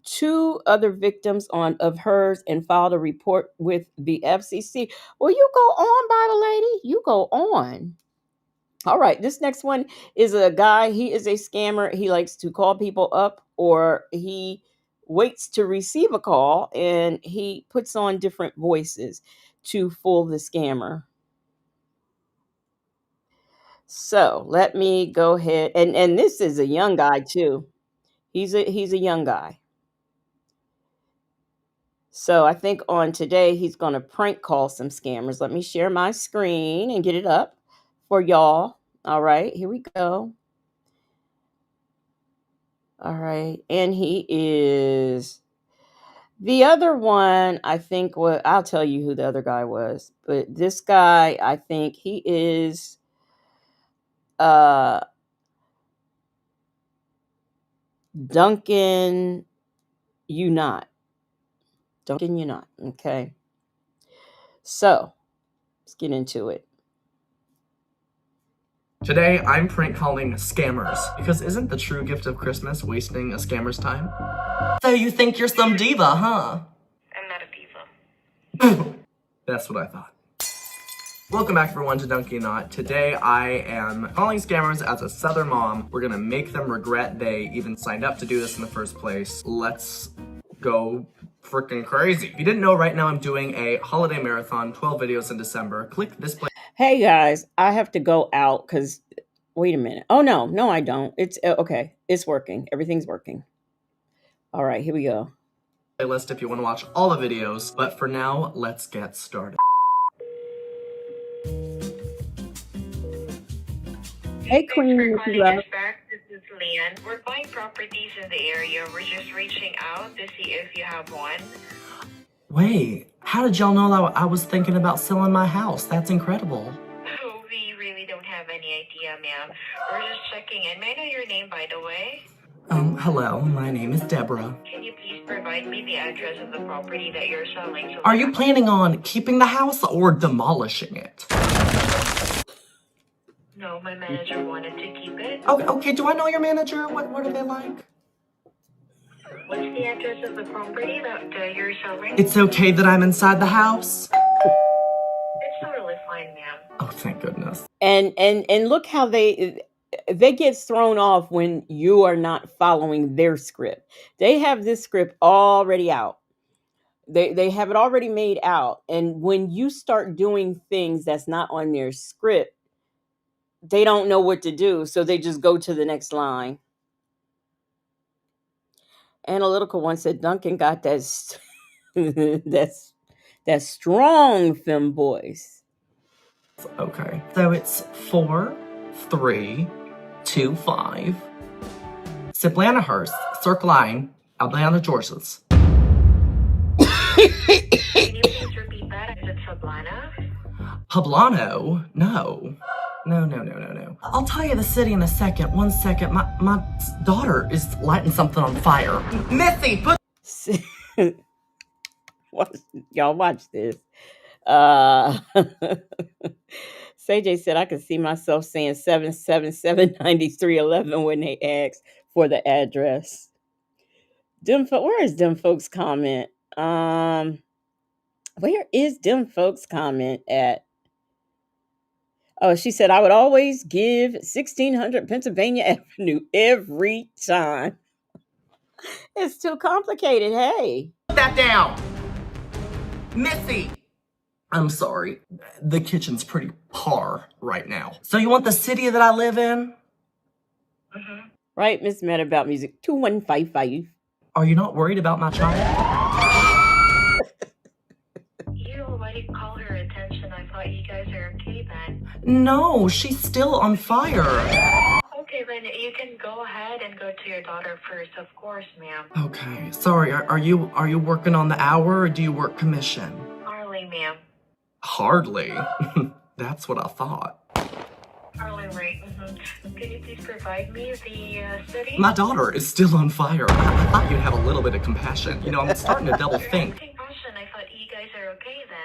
2 other victims of hers and filed a report with the FCC. Well, you go on, Bible Lady. You go on. All right, this next one is a guy. He is a scammer. He likes to call people up, or he waits to receive a call, and he puts on different voices to fool the scammer. So let me go ahead, and this is a young guy too. He's a young guy. So I think on today he's going to prank call some scammers. Let me share my screen and get it up for y'all. All right, here we go. All right, and he is the other one. I think I'll tell you who the other guy was, but this guy, I think he is Duncan Unot. Okay. So let's get into it. Today, I'm prank calling scammers, because isn't the true gift of Christmas wasting a scammer's time? So you think you're some diva, huh? I'm not a diva. That's what I thought. Welcome back everyone to Dunky Knot. Today I am calling scammers as a Southern mom. We're gonna make them regret they even signed up to do this in the first place. Let's go freaking crazy. If you didn't know, right now I'm doing a holiday marathon, 12 videos in December. Click this play. Hey guys, I have to go out because, wait a minute. Oh no, I don't. It's okay. It's working. Everything's working. All right, here we go. Playlist if you want to watch all the videos, but for now, let's get started. Hey Queen, Thanks for Nikki calling Love. us back. This is Leanne. We're buying properties in the area. We're just reaching out to see if you have one. Wait, how did y'all know I was thinking about selling my house? That's incredible. Oh, we really don't have any idea, ma'am. We're just checking in. May I know your name, by the way? Hello, my name is Deborah. Can you please provide me the address of the property that you're selling? So Are you planning on keeping the house or demolishing it? No, my manager wanted to keep it. Okay, do I know your manager? What are they like? What's the address of the property that you're selling? It's okay that I'm inside the house? It's totally fine, ma'am. Oh, thank goodness. And look how they get thrown off when you are not following their script. They have this script already out. They have it already made out. And when you start doing things that's not on their script, they don't know what to do. So they just go to the next line. Analytical one said Duncan got that that strong femme voice. Okay, so it's 4325 Siblanahurst, Circle Line, Atlanta, Georgia. Can you please repeat that? Is it Sablana? Poblano? No. I'll tell you the city in a second. 1 second. My daughter is lighting something on fire. Missy, put... Y'all watch this. CJ said I could see myself saying 777-9311 when they asked for the address. Where is them folks comment? Where is them folks comment at? Oh, she said, I would always give 1600 Pennsylvania Avenue every time. It's too complicated. Hey. Put that down. Missy. I'm sorry. The kitchen's pretty par right now. So you want the city that I live in? Mm-hmm. Right, Miss Mad About Music 2155. Are you not worried about my child? You already called her attention. I thought you guys are okay then. No, she's still on fire. Okay, then you can go ahead and go to your daughter first, of course, ma'am. Okay, sorry. Are you working on the hour or do you work commission? Hardly, ma'am. Hardly. That's what I thought. Hardly, right. Mm-hmm. Can you please provide me the city? My daughter is still on fire. I thought you'd have a little bit of compassion. You know, I'm starting to double think. Compassion. I thought you guys are okay then.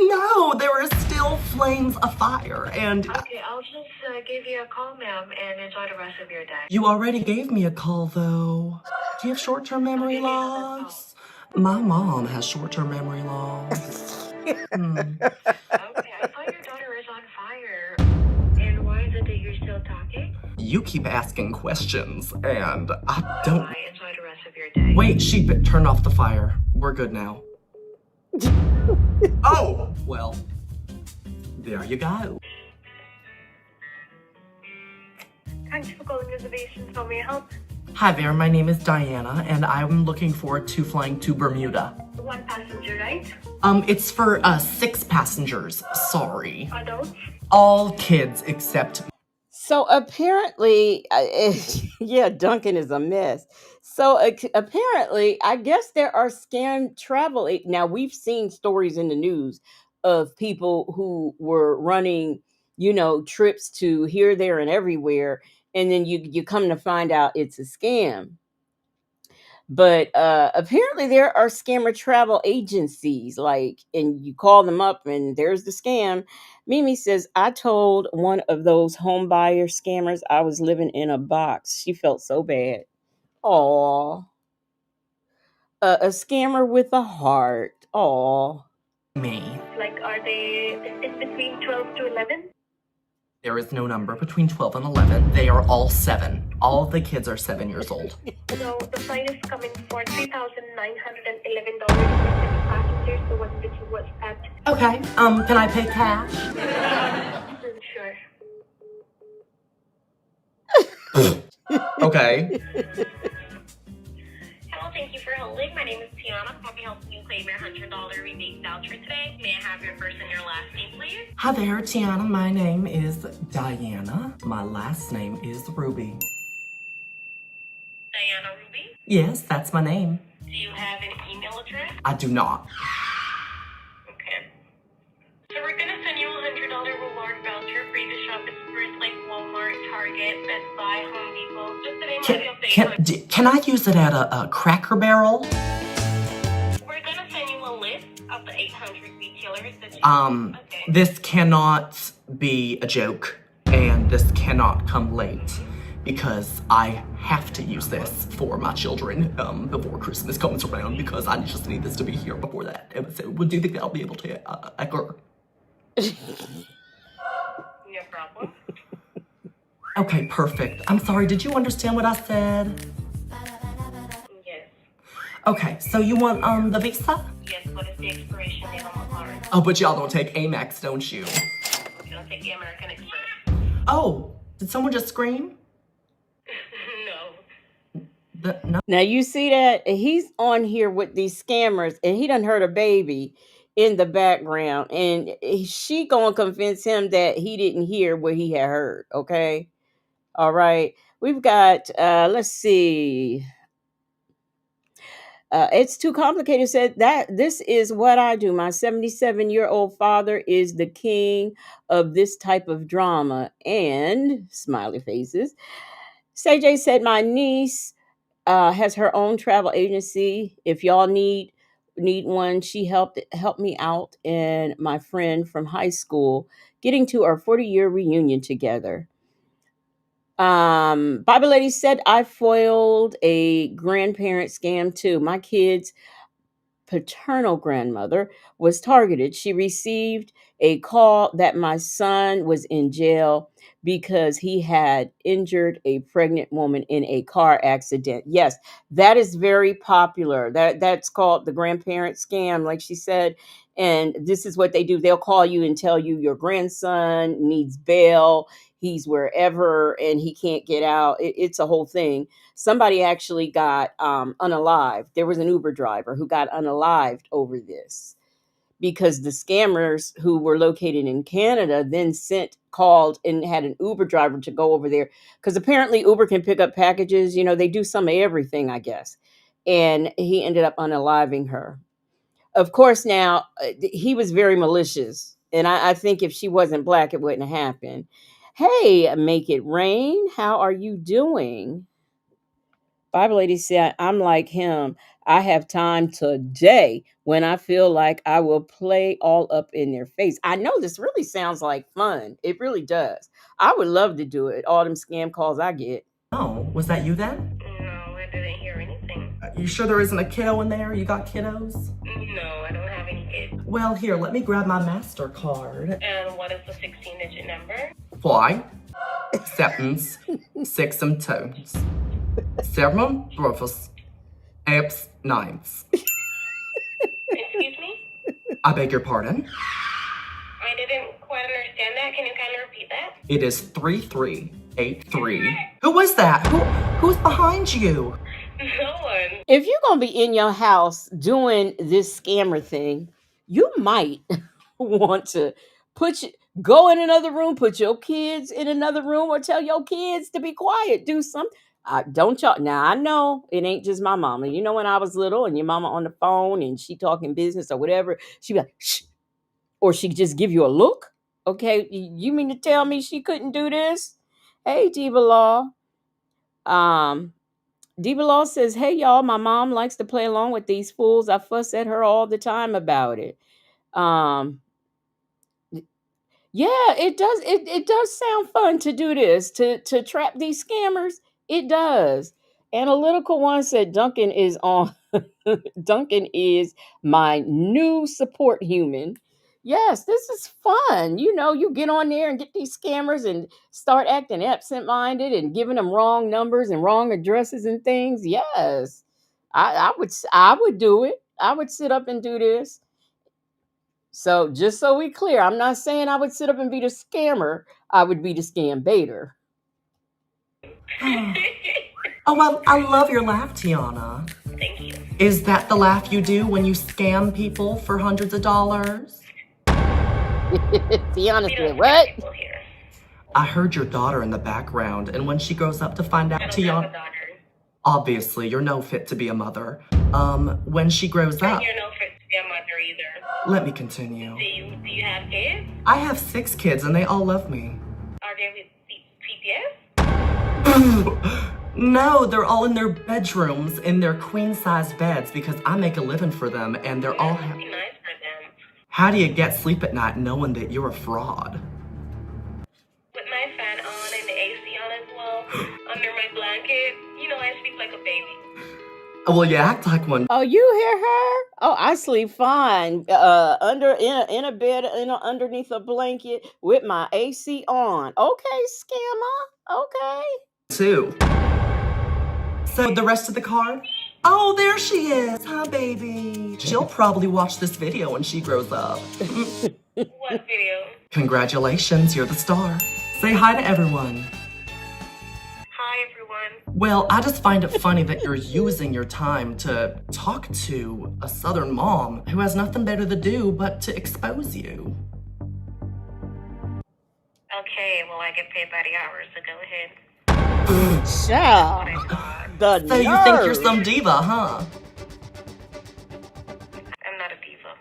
No, there are still flames of fire, and... Okay, I'll just give you a call, ma'am, and enjoy the rest of your day. You already gave me a call, though. Do you have short-term memory loss? My mom has short-term memory loss. Okay, I thought your daughter is on fire. And why is it that you're still talking? You keep asking questions, and I don't... Bye, enjoy the rest of your day. Wait, sheep, turn off the fire. We're good now. Oh! Well, there you go. Thanks for calling reservations. How may I help? Hi there, my name is Diana, and I'm looking forward to flying to Bermuda. One passenger, right? It's for 6 passengers. Sorry. Adults? All kids except... So apparently, yeah, Duncan is a mess. So apparently, I guess there are scam travel. Now, we've seen stories in the news of people who were running, trips to here, there, and everywhere. And then you come to find out it's a scam. But apparently there are scammer travel agencies, like, and you call them up and there's the scam. Mimi says, I told one of those home buyer scammers I was living in a box. She felt so bad. Aw. A scammer with a heart. Aw. Me. Like, are they, it's between 12 to 11? There is no number between 12 and 11. They are all 7. All of the kids are 7 years old. So the flight is coming for $3,911 for 7 passengers. The one that you was at. Okay, can I pay cash? Sure. Okay. Hello, thank you for holding. My name is Tiana. I'll be helping you claim your $100 rebate voucher today. May I have your first and your last name, please? Hi there, Tiana. My name is Diana. My last name is Ruby. Diana Ruby? Yes, that's my name. Do you have an email address? I do not. Okay. So we're gonna send you a $100 reward voucher for you to shop at stores like Walmart, Target, Best Buy, Home Depot. Just the name of the update. Can I use it at a Cracker Barrel? We're gonna send you a list of the 800 retailers that you This cannot be a joke, and this cannot come late, because I have to use this for my children before Christmas comes around, because I just need this to be here before that. So, do you think I'll be able to occur? No problem. Okay, perfect. I'm sorry, did you understand what I said? Yes. Okay, so you want the Visa? Yes, what is the expiration date on the card? Oh, but y'all don't take Amex, don't you? You don't take the American Express. Oh, did someone just scream? No. No. Now you see that he's on here with these scammers, and he done heard a baby in the background, and she gonna convince him that he didn't hear what he had heard. Okay, all right. We've got let's see. It's too complicated. Said that this is what I do. My 77-year-old father is the king of this type of drama. And smiley faces. CJ said my niece has her own travel agency. If y'all need one, she helped me out and my friend from high school getting to our 40-year reunion together. Bible Lady said I foiled a grandparent scam too. My kids' paternal grandmother was targeted. She received a call that my son was in jail because he had injured a pregnant woman in a car accident. Yes, that is very popular. That's called the grandparent scam, like she said. And this is what they do. They'll call you and tell you your grandson needs bail. He's wherever and he can't get out. It's a whole thing. Somebody actually got unalived. There was an Uber driver who got unalived over this because the scammers who were located in Canada then called and had an Uber driver to go over there, because apparently Uber can pick up packages. You know, they do some of everything, I guess. And he ended up unaliving her. Of course, now he was very malicious. And I think if she wasn't black, it wouldn't have happened. Hey, Make It Rain, how are you doing? Bible Lady said, I'm like him. I have time today when I feel like I will play all up in their face. I know this really sounds like fun. It really does. I would love to do it. All them scam calls I get. Oh, was that you then? No, I didn't hear anything. You sure there isn't a kiddo in there? You got kiddos? No, I don't have any kids. Well, here, let me grab my MasterCard. And what is the 16-digit number? Fly, acceptance, six and tones. Seven breakfast, apes, nines. Excuse me? I beg your pardon? I didn't quite understand that. Can you kindly repeat that? It is 3383. Who is that? Who's behind you? No one. If you're going to be in your house doing this scammer thing, you might want to go in another room, put your kids in another room, or tell your kids to be quiet. Do something. Don't y'all. Now, I know it ain't just my mama. You know, when I was little and your mama on the phone and she talking business or whatever, she'd be like, shh. Or she'd just give you a look. Okay, you mean to tell me she couldn't do this? Hey, Diva Law. Diva Law says, hey, y'all, my mom likes to play along with these fools. I fuss at her all the time about it. Yeah, it does. It does sound fun to do this, to trap these scammers. It does. Analytical One said Duncan is on. Duncan is my new support human. Yes, this is fun. You know, you get on there and get these scammers and start acting absent-minded and giving them wrong numbers and wrong addresses and things. Yes, I would do it. I would sit up and do this. So just so we clear, I'm not saying I would sit up and be the scammer. I would be the scam baiter. Oh, well, I love your laugh, Tiana. Thank you. Is that the laugh you do when you scam people for hundreds of dollars? Tiana said, what? I heard your daughter in the background, and when she grows up to find out Tiana... Obviously, you're no fit to be a mother. When she grows up... You're no fit to be a mother either. Let me continue. Do you have kids? I have 6 kids, and they all love me. Are they with PPS? No, they're all in their bedrooms, in their queen-size beds, because I make a living for them, and they're all happy. Nice for them. How do you get sleep at night knowing that you're a fraud? With my fan on and the AC on as well, under my blanket, you know, I sleep like a baby. Well, you act like one. Oh, you hear her? Oh, I sleep fine. In a bed, underneath a blanket with my AC on. Okay, scammer. Okay. Too. So the rest of the car? Oh, there she is. Hi, baby. She'll probably watch this video when she grows up. What video? Congratulations, you're the star. Say hi to everyone. Hi, everyone. Well, I just find it funny that you're using your time to talk to a Southern mom who has nothing better to do but to expose you. Okay, well, I get paid by the hour, so go ahead. Child. The So you think you're some diva, huh? I'm not a diva.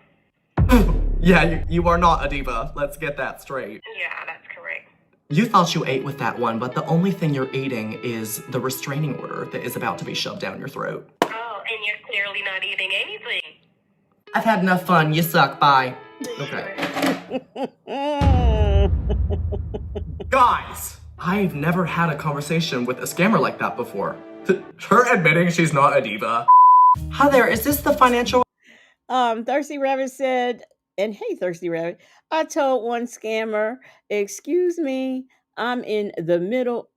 Yeah, you are not a diva. Let's get that straight. Yeah, that's correct. You thought you ate with that one, but the only thing you're eating is the restraining order that is about to be shoved down your throat. Oh, and you're clearly not eating anything. I've had enough fun. You suck. Bye. Okay. Guys! I've never had a conversation with a scammer like that before. Her admitting she's not a diva. Hi there, is this the financial... Thirsty Rabbit said, and hey, Thirsty Rabbit, I told one scammer, excuse me, I'm in the middle.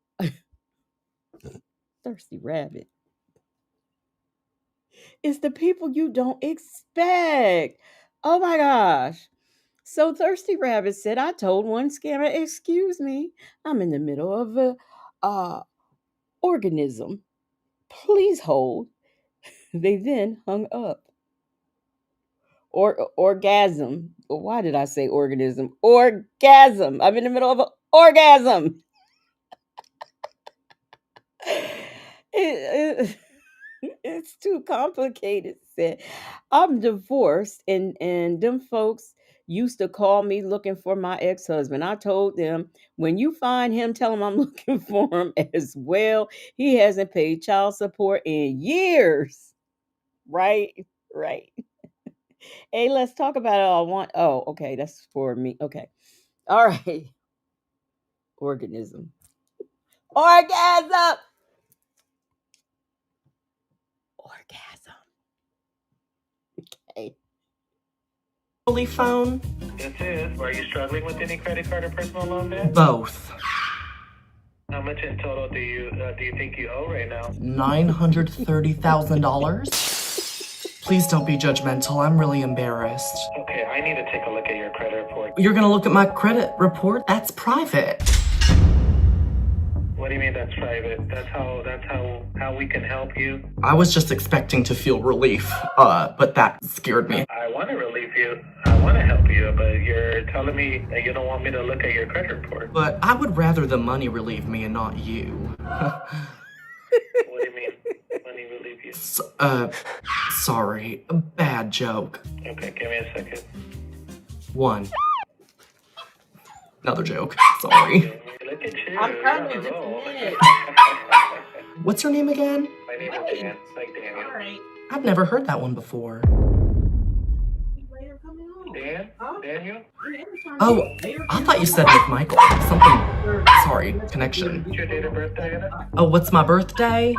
Thirsty Rabbit. It's the people you don't expect. Oh my gosh. So Thirsty Rabbit said, I told one scammer, excuse me, I'm in the middle of a organism. Please hold. They then hung up. Orgasm. Why did I say organism? Orgasm. I'm in the middle of an orgasm. It's too complicated. Said, I'm divorced, and them folks used to call me looking for my ex-husband. I told them, when you find him, tell him I'm looking for him as well. He hasn't paid child support in years. Right. Hey, let's talk about it. I want. Oh, okay. That's for me. Okay. All right. Organism. Orgasm. Okay. Phone? This is. Are you struggling with any credit card or personal loan debt? Both. How much in total do you think you owe right now? $930,000? Please don't be judgmental. I'm really embarrassed. Okay, I need to take a look at your credit report. You're gonna look at my credit report? That's private. What do you mean that's private? That's how we can help you. I was just expecting to feel relief, but that scared me. I want to relieve you. I want to help you, but you're telling me that you don't want me to look at your credit report. But I would rather the money relieve me and not you. What do you mean, money relieve you? Sorry. A bad joke. Okay, give me a second. One. Another joke. Sorry. Look at you. I'm coming. Just a minute. What's your name again? My name is Dan, like Daniel. I've never heard that one before. Dan? Daniel? Oh, I thought you said McMichael. Something. Sorry, connection. What's your date of birth, Diana? Oh, what's my birthday?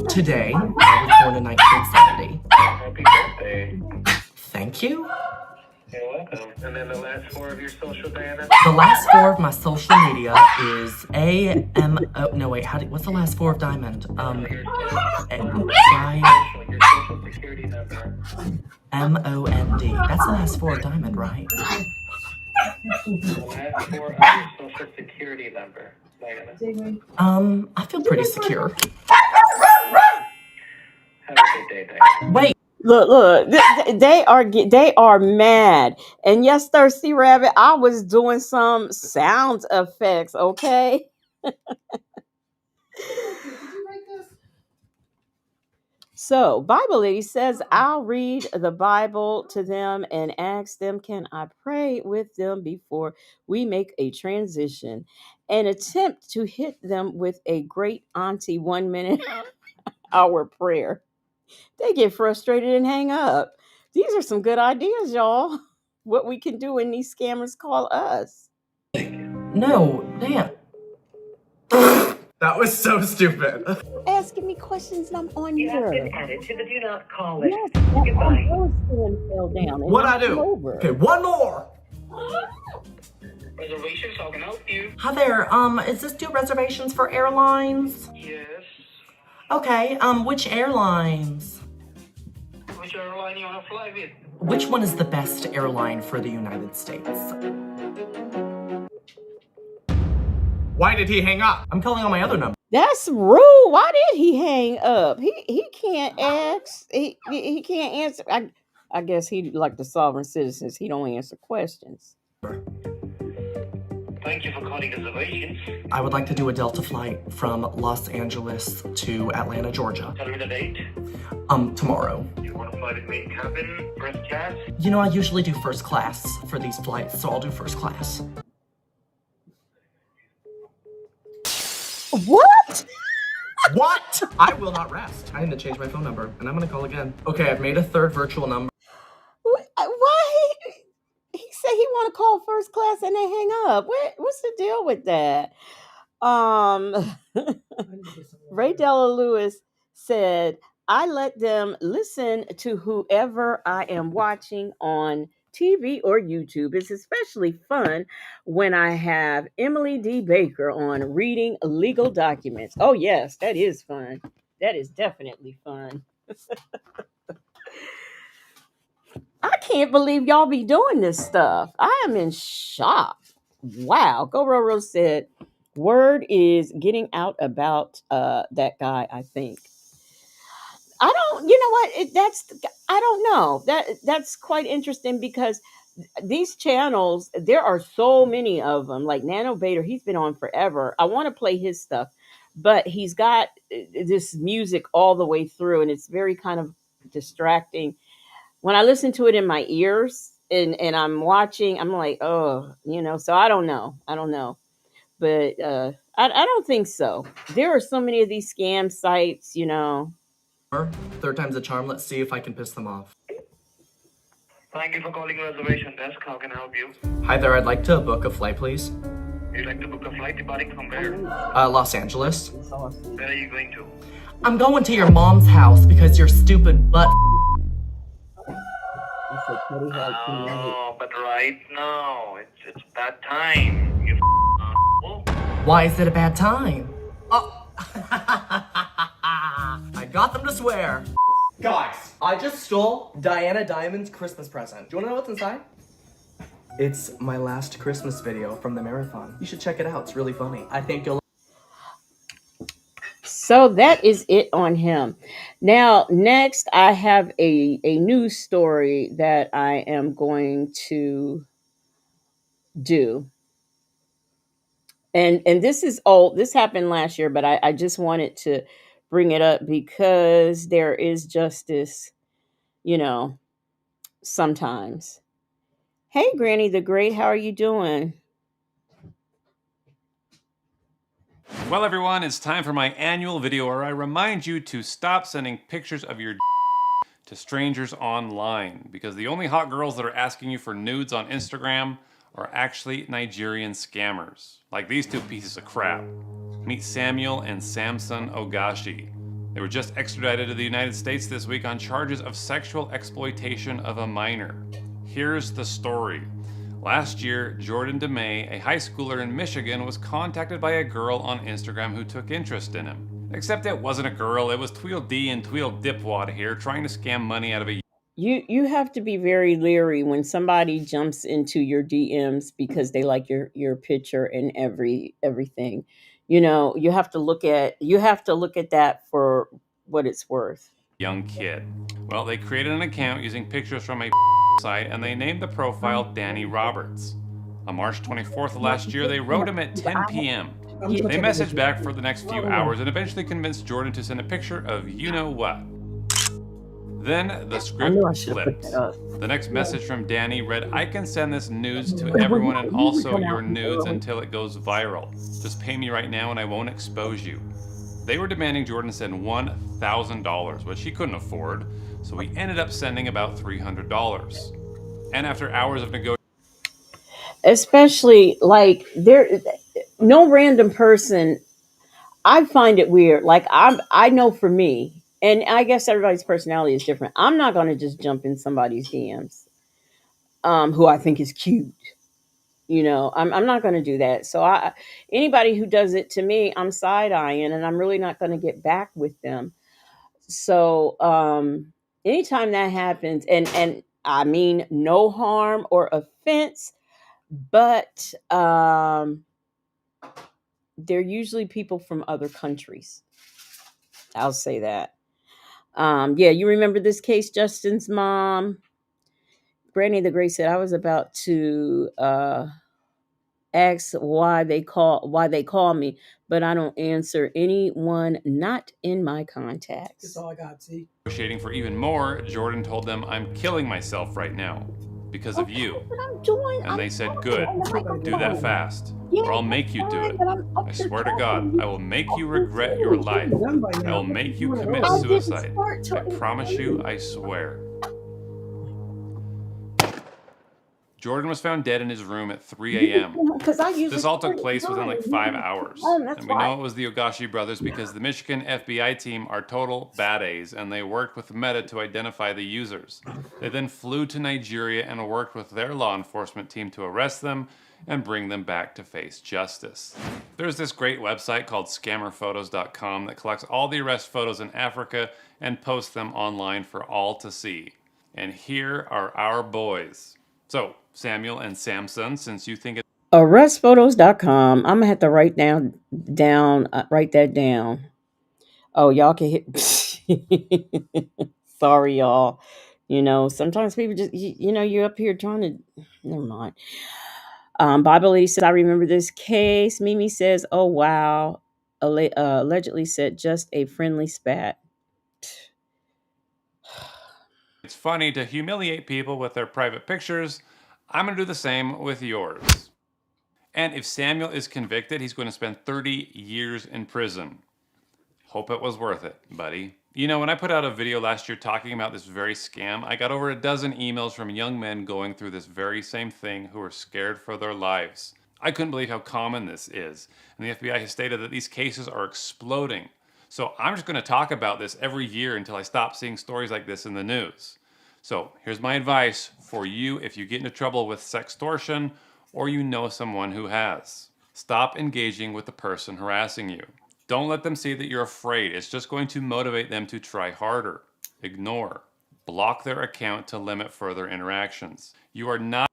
Today. I was born in 1970. Happy birthday. Thank you. You're welcome. And then the last four of your social, Diana? The last four of my social media is no wait, what's the last four of Diamond? Your social security number. MOND. That's the last four of Diamond, right? The last four of your social security number, Diana. I feel pretty secure. Have a good day, Diana. Wait. Look, they are mad. And yes, Thirsty Rabbit, I was doing some sound effects, okay? So, Bible Lady says, I'll read the Bible to them and ask them, can I pray with them before we make a transition and attempt to hit them with a great auntie 1 minute hour prayer. They get frustrated and hang up. These are some good ideas, y'all. What we can do when these scammers call us. No, damn. That was so stupid. Asking me questions and I'm on You here. have been added to the do not call list. Yes, Goodbye. fell down. What'd I do? Okay, one more. Reservations, how can I help you? Hi there. Is this do reservations for airlines? Yes. Okay. Which airlines? Which airline you want to fly with? Which one is the best airline for the United States? Why did he hang up? I'm calling on my other number. That's rude. Why did he hang up? He can't ask. He can't answer. I guess he like the sovereign citizens. He don't answer questions. Thank you for calling reservations. I would like to do a Delta flight from Los Angeles to Atlanta, Georgia. Tell me the date. Tomorrow. You want to fly with main cabin, first class? You know, I usually do first class for these flights, so I'll do first class. What? What? I will not rest. I need to change my phone number, and I'm gonna call again. Okay, I've made a third virtual number. Why he said he want to call first class and they hang up? What's the deal with that? Ray Della Lewis said, I let them listen to whoever I am watching on TV or YouTube. It's especially fun when I have Emily D. Baker on reading legal documents. Oh, yes, that is fun. That is definitely fun. I can't believe y'all be doing this stuff. I am in shock. Wow. Go Roro said, word is getting out about that guy, I think. I don't, you know what? I don't know. That's quite interesting because these channels, there are so many of them. Like Nano Bader, he's been on forever. I want to play his stuff, but he's got this music all the way through, and it's very kind of distracting. When I listen to it in my ears and I'm watching, I'm like, oh, so I don't know. But I don't think so. There are so many of these scam sites, Third time's a charm. Let's see if I can piss them off. Thank you for calling reservation desk. How can I help you? Hi there, I'd like to book a flight, please. You'd like to book a flight departing from where? Los Angeles. Where are you going to? I'm going to your mom's house because your stupid butt. Oh, but right now, it's bad time. You Why is it a bad time? Oh. I got them to swear. Guys, I just stole Diana Diamond's Christmas present. Do you want to know what's inside? It's my last Christmas video from the marathon. You should check it out. It's really funny. I think you'll. So that is it on him. Now, next, I have a news story that I am going to do. And this is old. This happened last year, but I just wanted to bring it up because there is justice, sometimes. Hey, Granny the Great, how are you doing? Well, everyone, it's time for my annual video where I remind you to stop sending pictures of your to strangers online, because the only hot girls that are asking you for nudes on Instagram are actually Nigerian scammers, like these two pieces of crap. Meet Samuel and Samson Ogashi. They were just extradited to the United States this week on charges of sexual exploitation of a minor. Here's the story. Last year, Jordan DeMay, a high schooler in Michigan, was contacted by a girl on Instagram who took interest in him. Except it wasn't a girl, it was Tweedledee and Tweedledipwad here trying to scam money out of a... You have to be very leery when somebody jumps into your DMs because they like your picture and everything. You know, you have to look at that for what it's worth. young kid. Well, they created an account using pictures from a site and they named the profile Danny Roberts. On March 24th of last year, they wrote him at 10 p.m. They messaged back for the next few hours and eventually convinced Jordan to send a picture of you-know-what. Then the script flipped. The next message from Danny read, "I can send this nudes to everyone and also your nudes until it goes viral. Just pay me right now and I won't expose you." They were demanding Jordan send $1,000, which he couldn't afford, so he ended up sending about $300. And after hours of negotiation, Especially like no random person. I find it weird. Like I know for me, and I guess everybody's personality is different. I'm not going to just jump in somebody's DMs who I think is cute. You know, I'm not going to do that. So anybody who does it to me, I'm side eyeing, and I'm really not going to get back with them. So anytime that happens, and I mean no harm or offense, but they're usually people from other countries. I'll say that. Yeah, you remember this case, Justin's mom? Brandy the Great said, I was about to ask why they call me, but I don't answer anyone not in my contacts. That's all I got, see? negotiating for even more, Jordan told them, "I'm killing myself right now because of you." And they said, "Good, do that fast, or I'll make you do it. I swear to God, I will make you regret your life. I will make you commit suicide. I promise you, I swear." Jordan was found dead in his room at 3 a.m. This all took place within like 5 hours. And we know it was the Ogashi brothers because the Michigan FBI team are total bad A's and they worked with Meta to identify the users. They then flew to Nigeria and worked with their law enforcement team to arrest them and bring them back to face justice. There's this great website called scammerphotos.com that collects all the arrest photos in Africa and posts them online for all to see. And here are our boys. So, Samuel and Samson, since you think it... Arrestphotos.com. I'm going to have to write that down. Oh, y'all can hit... Sorry, y'all. You know, sometimes people just, you're up here trying to... Never mind. Bible Lady says, I remember this case. Mimi says, oh, wow. Allegedly said, just a friendly spat. It's funny to humiliate people with their private pictures. I'm going to do the same with yours. And if Samuel is convicted, he's going to spend 30 years in prison. Hope it was worth it, buddy. You know, when I put out a video last year talking about this very scam, I got over a dozen emails from young men going through this very same thing who are scared for their lives. I couldn't believe how common this is. And the FBI has stated that these cases are exploding. So I'm just going to talk about this every year until I stop seeing stories like this in the news. So here's my advice for you if you get into trouble with sextortion or you know someone who has. Stop engaging with the person harassing you. Don't let them see that you're afraid. It's just going to motivate them to try harder. Ignore. Block their account to limit further interactions. You are not...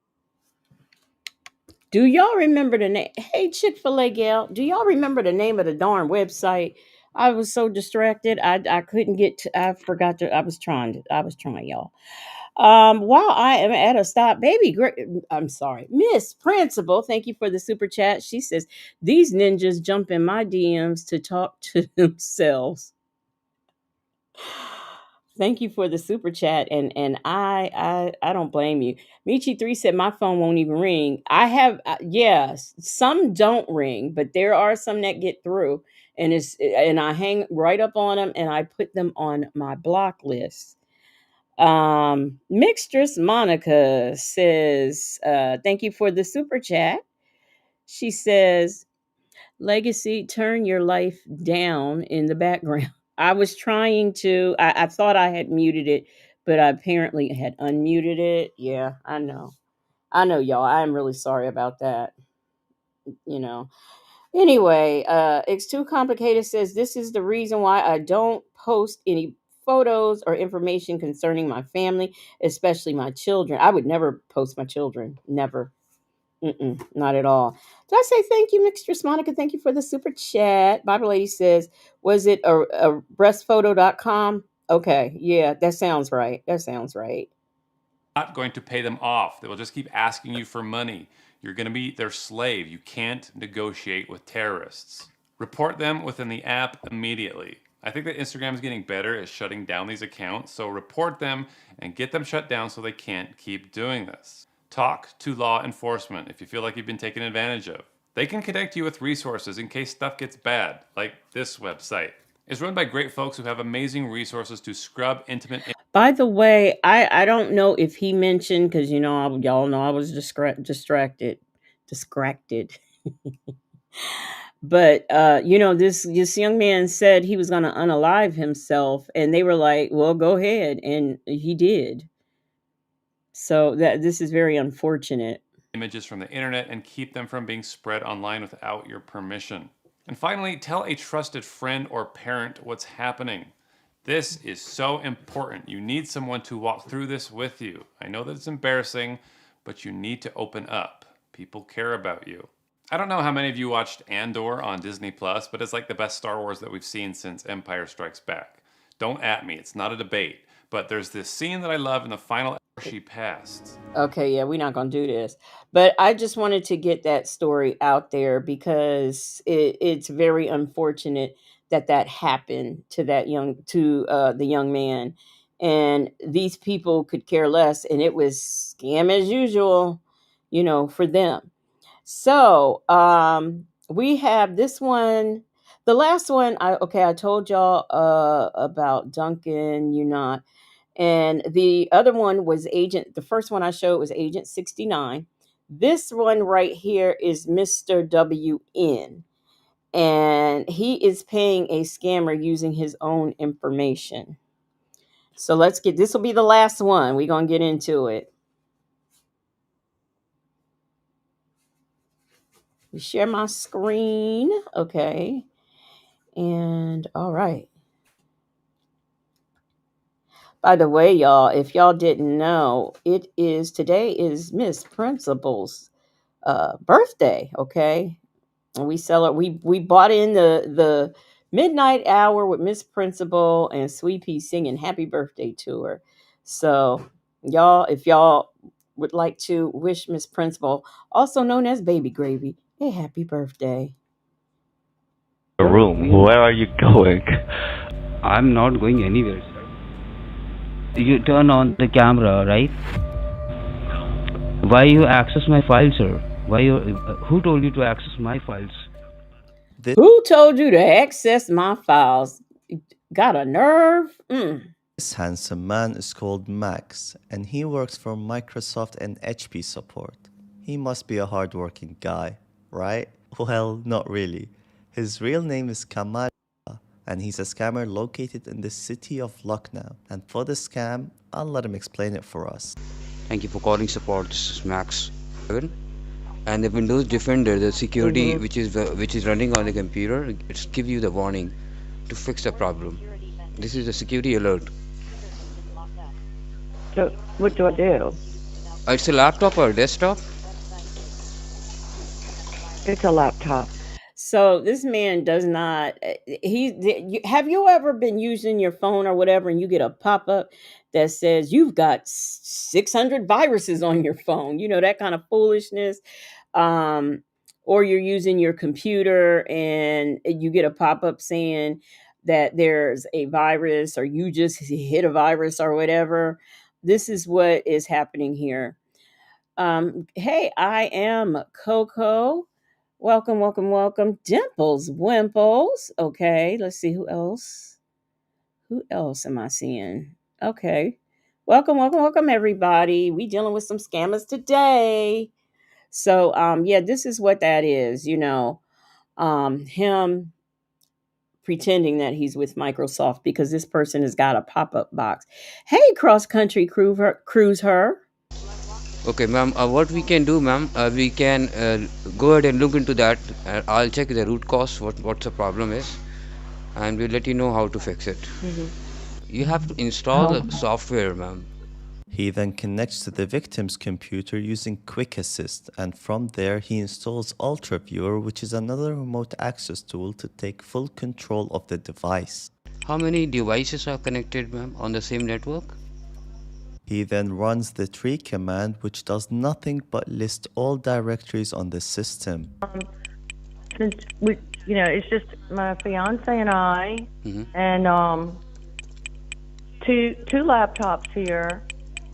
Do y'all remember the name? Hey, Chick-fil-A gal, do y'all remember the name of the darn website? I was so distracted. I couldn't get to, I forgot to, I was trying, y'all. While I am at a stop, I'm sorry, Miss Principal, thank you for the super chat. She says, these ninjas jump in my DMs to talk to themselves. Thank you for the super chat, and I don't blame you. Michi3 said my phone won't even ring. I have yes, some don't ring, but there are some that get through, and I hang right up on them, and I put them on my block list. Mixtress Monica says, thank you for the super chat. She says, Legacy, turn your life down in the background. I was trying to, I thought I had muted it, but I apparently had unmuted it. Yeah, I know. I know, y'all. I'm really sorry about that. You know. Anyway, it's too complicated says this is the reason why I don't post any photos or information concerning my family, especially my children. I would never post my children. Never. Not at all. Did I say thank you, Mixtress Monica? Thank you for the super chat. Bible Lady says, was it a breastphoto.com? Okay. Yeah, that sounds right. That sounds right. Not going to pay them off. They will just keep asking you for money. You're going to be their slave. You can't negotiate with terrorists. Report them within the app immediately. I think that Instagram is getting better at shutting down these accounts, so report them and get them shut down so they can't keep doing this. Talk to law enforcement if you feel like you've been taken advantage of. They can connect you with resources in case stuff gets bad, like this website. It's run by great folks who have amazing resources to scrub intimate. By the way, I don't know if he mentioned, because y'all know I was distracted. But this young man said he was going to unalive himself, and they were like, well, go ahead, and he did. So this is very unfortunate. Images from the internet and keep them from being spread online without your permission. And finally, tell a trusted friend or parent what's happening. This is so important. You need someone to walk through this with you. I know that it's embarrassing, but you need to open up. People care about you. I don't know how many of you watched Andor on Disney+, but it's like the best Star Wars that we've seen since Empire Strikes Back. Don't at me, it's not a debate. But there's this scene that I love in the final hour she passed. Okay, yeah, we're not going to do this. But I just wanted to get that story out there because it's very unfortunate that happened to the young man. And these people could care less, and it was scam as usual, for them. So, we have this one. The last one, I told y'all about Duncan Unot. And the other one was the first one I showed was Agent 69. This one right here is Mr. WN. And he is paying a scammer using his own information. So this will be the last one. We're going to get into it. We share my screen. Okay. And all right. By the way, y'all, if y'all didn't know, today is Miss Principal's birthday. Okay, and we bought in the midnight hour with Miss Principal and Sweet Pea singing happy birthday to her. So y'all, if y'all would like to wish Miss Principal, also known as Baby Gravy, a happy birthday. Room. Where are you going? I'm not going anywhere. You turn on the camera, right? Why you access my files, sir? Who told you to access my files? Who told you to access my files? Got a nerve? This handsome man is called Max, and he works for Microsoft and HP support. He must be a hardworking guy, right? Well, not really. His real name is Kamal, and he's a scammer located in the city of Lucknow. And for the scam, I'll let him explain it for us. Thank you for calling support. This is Max. And the Windows Defender, the security which is running on the computer, it's give you the warning to fix the problem. This is a security alert. So what do I do? It's a laptop or a desktop? It's a laptop. So this man does not. Have you ever been using your phone or whatever, and you get a pop up that says you've got 600 viruses on your phone? That kind of foolishness. Or you're using your computer and you get a pop up saying that there's a virus or you just hit a virus or whatever. This is what is happening here. Hey, I am Coco. Welcome, welcome, welcome. Dimples, Wimples. Okay, let's see who else. Who else am I seeing? Okay. Welcome, welcome, welcome, everybody. We dealing with some scammers today. So, yeah, this is what that is. Him pretending that he's with Microsoft because this person has got a pop-up box. Hey, cross country cruise her. Okay, ma'am. What we can do, ma'am? We can go ahead and look into that. I'll check the root cause. What the problem is, and we'll let you know how to fix it. You have to install the software, ma'am. He then connects to the victim's computer using Quick Assist, and from there he installs UltraViewer, which is another remote access tool to take full control of the device. How many devices are connected, ma'am, on the same network? He then runs the tree command, which does nothing but list all directories on the system. Since we, it's just my fiance and I, and two laptops here,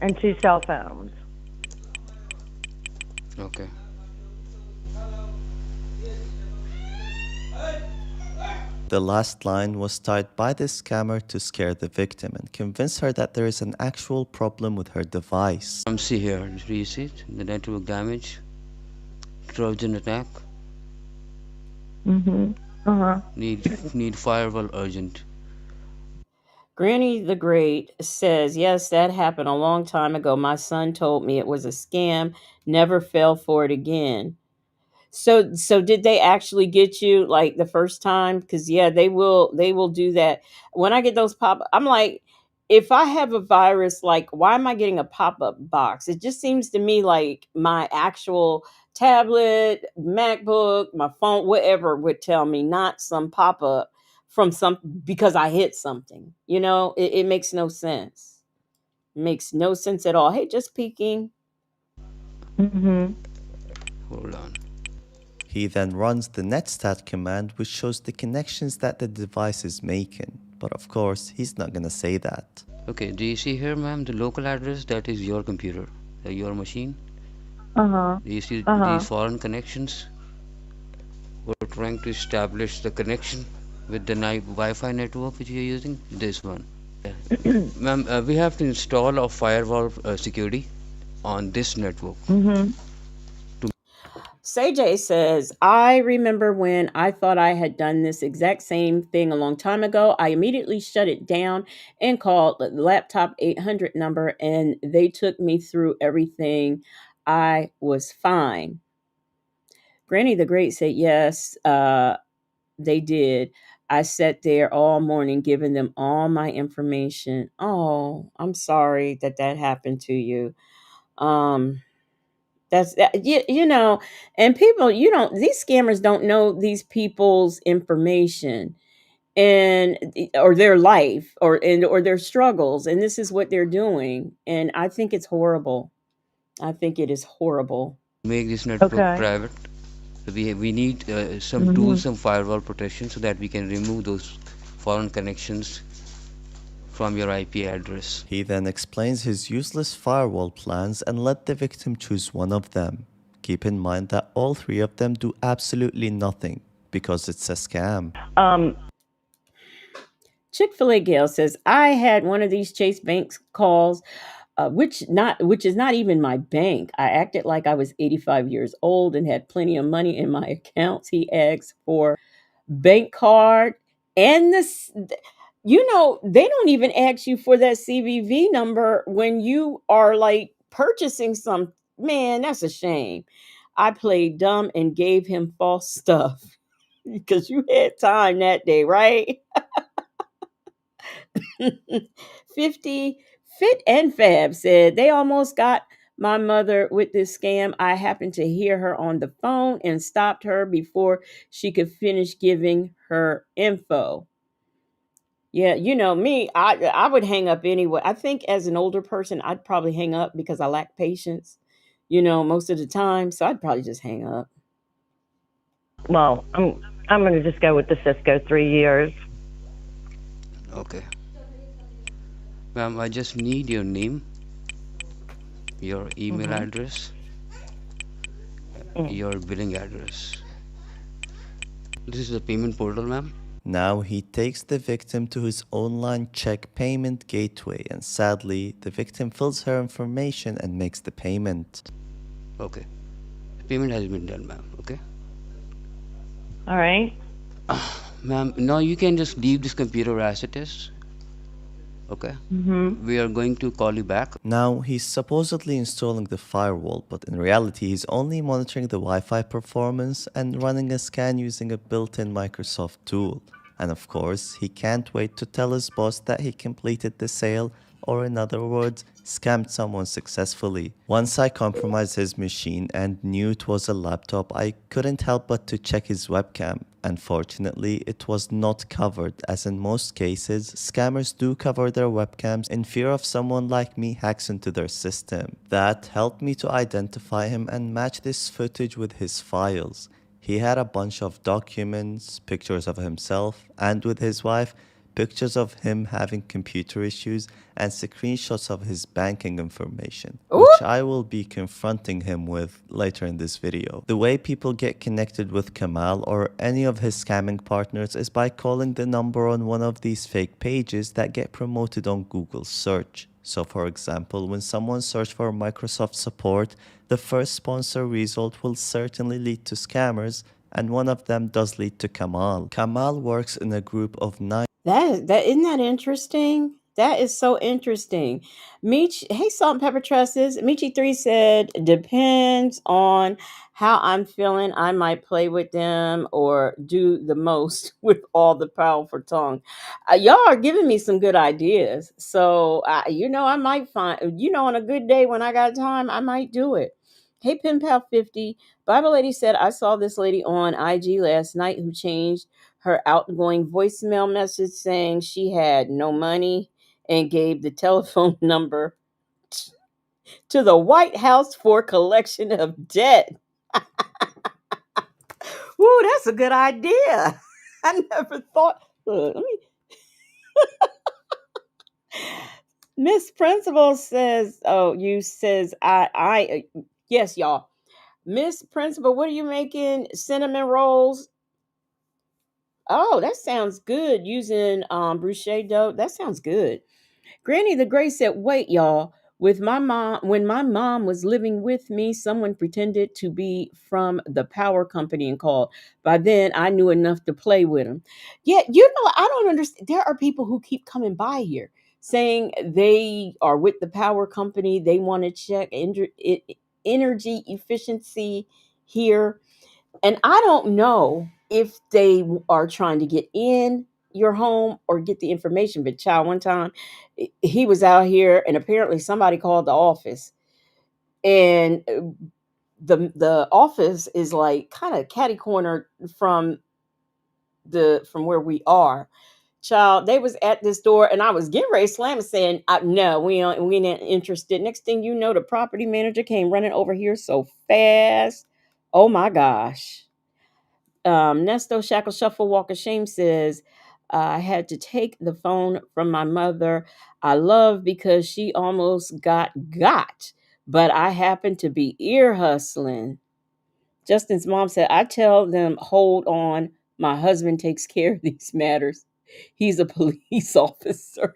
and 2 cell phones. Okay. The last line was tied by the scammer to scare the victim and convince her that there is an actual problem with her device. See here, do you see it? The network damage, Trojan attack. Need firewall urgent. Granny the Great says, yes, that happened a long time ago. My son told me it was a scam. Never fell for it again. So did they actually get you like the first time? Because yeah, they will do that. When I get those I'm like, if I have a virus, like, why am I getting a pop-up box? It just seems to me like my actual tablet, MacBook, my phone, whatever would tell me, not some pop-up from because I hit something. It makes no sense. It makes no sense at all. Hey, just peeking. Hold on. He then runs the netstat command, which shows the connections that the device is making. But of course, he's not gonna say that. Okay, do you see here, ma'am, the local address? That is your computer, your machine. Uh-huh. Do you see these foreign connections? We're trying to establish the connection with the Wi-Fi network which you're using. This one. Ma'am, we have to install a firewall security on this network. Say says, I remember when I thought I had done this exact same thing a long time ago. I immediately shut it down and called the laptop 800 number, and they took me through everything. I was fine. Granny the Great said, yes, they did. I sat there all morning giving them all my information. Oh, I'm sorry that happened to you. That's and people, these scammers don't know these people's information or their life or their struggles, and this is what they're doing, and I think it's horrible. I think it is horrible. Make this network private. We need some tools, some firewall protection, so that we can remove those foreign connections from your IP address. He then explains his useless firewall plans and let the victim choose one of them. Keep in mind that all 3 of them do absolutely nothing because it's a scam. Chick-fil-A Gail says, I had one of these Chase Bank calls, which is not even my bank. I acted like I was 85 years old and had plenty of money in my accounts. He asked for bank card and this. They don't even ask you for that CVV number when you are like purchasing some. Man, that's a shame. I played dumb and gave him false stuff because you had time that day, right? 50 Fit and Fab said they almost got my mother with this scam. I happened to hear her on the phone and stopped her before she could finish giving her info. Yeah, me, I would hang up anyway. I think as an older person, I'd probably hang up because I lack patience, most of the time. So I'd probably just hang up. Well, I'm going to just go with the Cisco 3 years. Okay. Ma'am, I just need your name, your email Mm-hmm. address, your billing address. This is the payment portal, ma'am. Now he takes the victim to his online check payment gateway, and sadly, the victim fills her information and makes the payment. Okay. The payment has been done, ma'am. Okay. All right. Ma'am, now you can just leave this computer as it is. Okay. Mm-hmm. We are going to call you back. Now he's supposedly installing the firewall, but in reality he's only monitoring the Wi-Fi performance and running a scan using a built-in Microsoft tool. And of course, he can't wait to tell his boss that he completed the sale, or in other words, scammed someone successfully. Once I compromised his machine and knew it was a laptop, I couldn't help but to check his webcam. Unfortunately, it was not covered, as in most cases, scammers do cover their webcams in fear of someone like me hacks into their system. That helped me to identify him and match this footage with his files. He had a bunch of documents, pictures of himself and with his wife, pictures of him having computer issues, and screenshots of his banking information, which I will be confronting him with later in this video. The way people get connected with Kamal or any of his scamming partners is by calling the number on one of these fake pages that get promoted on Google search. So for example, when someone searches for Microsoft support, the first sponsor result will certainly lead to scammers, and one of them does lead to Kamal. Kamal works in a group of 9. That isn't that interesting? That is so interesting. Meech, hey, Salt and Pepper Trusses. Michi3 said, depends on how I'm feeling. I might play with them or do the most with all the powerful tongue. Y'all are giving me some good ideas. So, I might find, on a good day when I got time, I might do it. Hey, Pen Pal 50. Bible Lady said, I saw this lady on IG last night who changed her outgoing voicemail message saying she had no money and gave the telephone number to the White House for collection of debt. Ooh, that's a good idea. I never thought. Look, let me. Miss Principal says, yes, y'all. Miss Principal, what are you making? Cinnamon rolls? Oh, that sounds good. Using bruschetta dough. That sounds good. Granny the Gray said, wait, y'all. When my mom was living with me, someone pretended to be from the power company and called. By then, I knew enough to play with them. Yet, I don't understand. There are people who keep coming by here saying they are with the power company. They want to check energy efficiency here. And I don't know if they are trying to get in your home or get the information. But child, one time he was out here and apparently somebody called the office. And the office is like kind of catty corner from where we are. Child, they was at this door and I was getting ready to slam and saying, no, we ain't interested. Next thing you know, the property manager came running over here so fast. Oh my gosh. Nesto Shackle Shuffle Walk of Shame says, I had to take the phone from my mother. I love because she almost got, but I happened to be ear hustling. Justin's mom said, I tell them, hold on. My husband takes care of these matters. He's a police officer.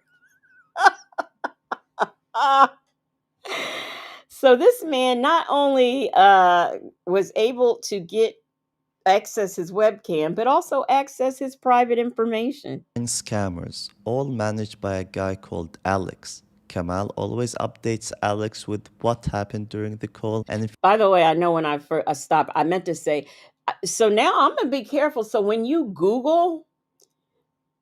So this man not only was able to access his webcam, but also access his private information. Scammers, all managed by a guy called Alex. Kamal always updates Alex with what happened during the call. And if by the way, I know when I stopped, I meant to say, so now I'm going to be careful. So when you Google,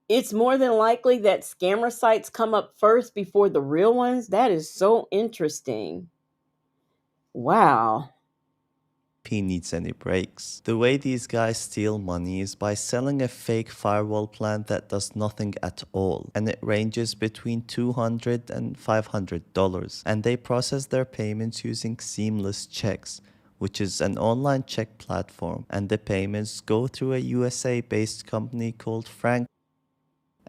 it's more than likely that scammer sites come up first before the real ones. That is so interesting. Wow. he needs any breaks. The way these guys steal money is by selling a fake firewall plan that does nothing at all, and it ranges between $200 and $500, and they process their payments using Seamless Checks, which is an online check platform, and the payments go through a USA-based company called Frank.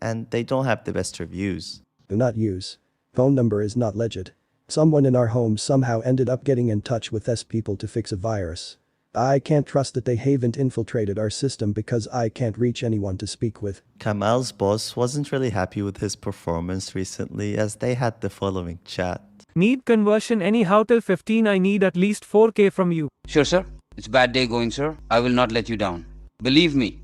and they don't have the best reviews. Do not use. Phone number is not legit. Someone in our home somehow ended up getting in touch with S people to fix a virus. I can't trust that they haven't infiltrated our system because I can't reach anyone to speak with. Kamal's boss wasn't really happy with his performance recently as they had the following chat. Need conversion anyhow till 15. I need at least 4K from you. Sure, sir. It's bad day going, sir. I will not let you down. Believe me.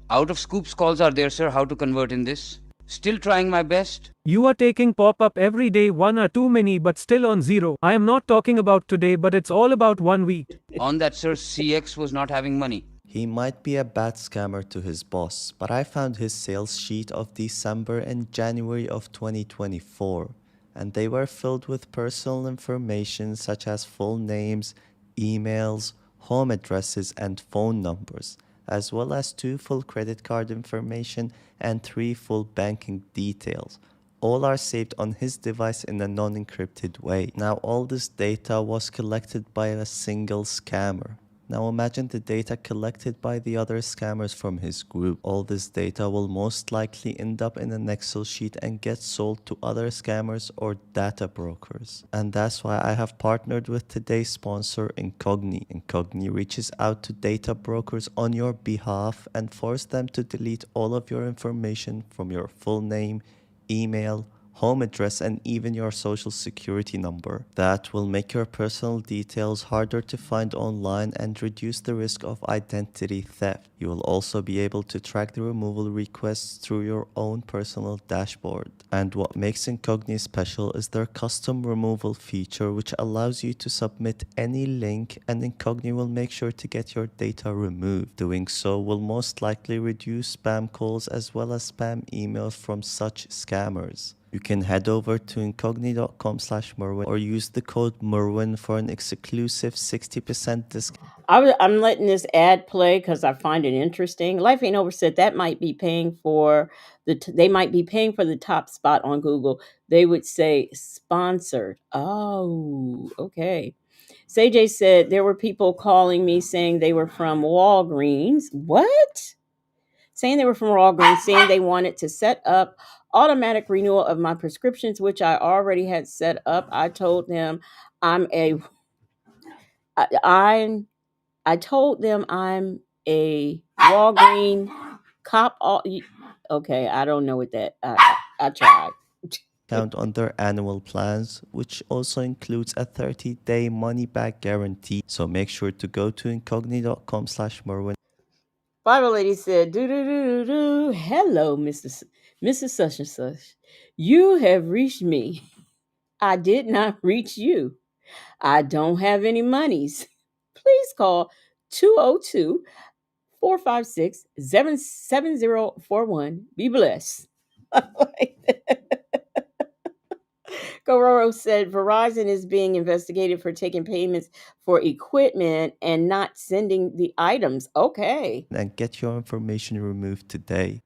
Out of scoops calls are there, sir. How to convert in this? Still trying my best. You are taking pop-up every day, one or too many, but still on zero. I am not talking about today, but it's all about 1 week. On that, sir, CX was not having money. He might be a bad scammer to his boss, but I found his sales sheet of December and January of 2024, and they were filled with personal information such as full names, emails, home addresses, and phone numbers, as well as 2 full credit card information and 3 full banking details. All are saved on his device in a non-encrypted way. Now all this data was collected by a single scammer. Now imagine the data collected by the other scammers from his group. All this data will most likely end up in an Excel sheet and get sold to other scammers or data brokers. And that's why I have partnered with today's sponsor, Incogni. Incogni reaches out to data brokers on your behalf and force them to delete all of your information from your full name, email, home address, and even your social security number. That will make your personal details harder to find online and reduce the risk of identity theft. You will also be able to track the removal requests through your own personal dashboard. And what makes Incogni special is their custom removal feature, which allows you to submit any link and Incogni will make sure to get your data removed. Doing so will most likely reduce spam calls as well as spam emails from such scammers. You can head over to incogni.com/Merwin or use the code Merwin for an exclusive 60% discount. I'm letting this ad play because I find it interesting. Life Ain't Over said that might be paying for they might be paying for the top spot on Google. They would say sponsored. Oh, okay. CJ said there were people calling me saying they were from Walgreens. What? Saying they were from Walgreens, saying they wanted to set up automatic renewal of my prescriptions, which I already had set up. I told them I'm a Walgreen cop. Okay, I don't know what that. I tried. Count on their annual plans, which also includes a 30-day money-back guarantee. So make sure to go to incogni.com/Merwin. Bible lady said, do. Hello, Mrs. Such and Such. You have reached me. I did not reach you. I don't have any monies. Please call 202-456-7041. Be blessed. Gororo said Verizon is being investigated for taking payments for equipment and not sending the items. Okay. And get your information removed today.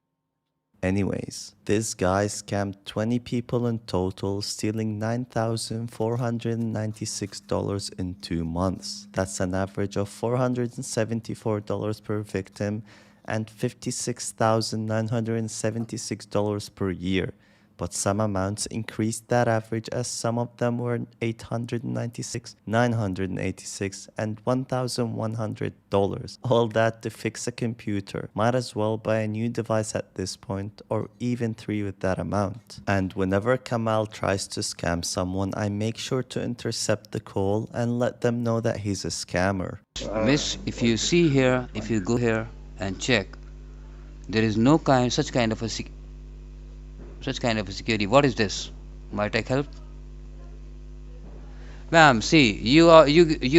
Anyways, this guy scammed 20 people in total, stealing $9,496 in 2 months. That's an average of $474 per victim and $56,976 per year. But some amounts increased that average as some of them were $896, $986, and $1,100. All that to fix a computer. Might as well buy a new device at this point, or even 3 with that amount. And whenever Kamal tries to scam someone, I make sure to intercept the call and let them know that he's a scammer. Miss, if you see here, if you go here and check, there is no such kind of a security. What is this? Might I help? Ma'am, see, you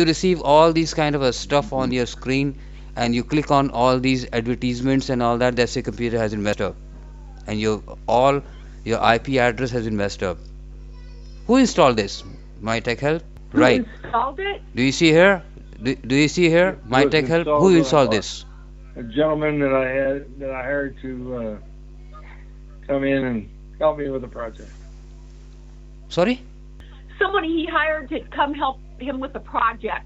receive all these kind of stuff on your screen and you click on all these advertisements and all that. That's your computer has been messed up. And your IP address has been messed up. Who installed this? Might I help? Right. Who installed it? Do you see here? Do you see here? Might I help? Who installed this? A gentleman that I hired to come in and help me with the project. Sorry? Somebody he hired to come help him with the project.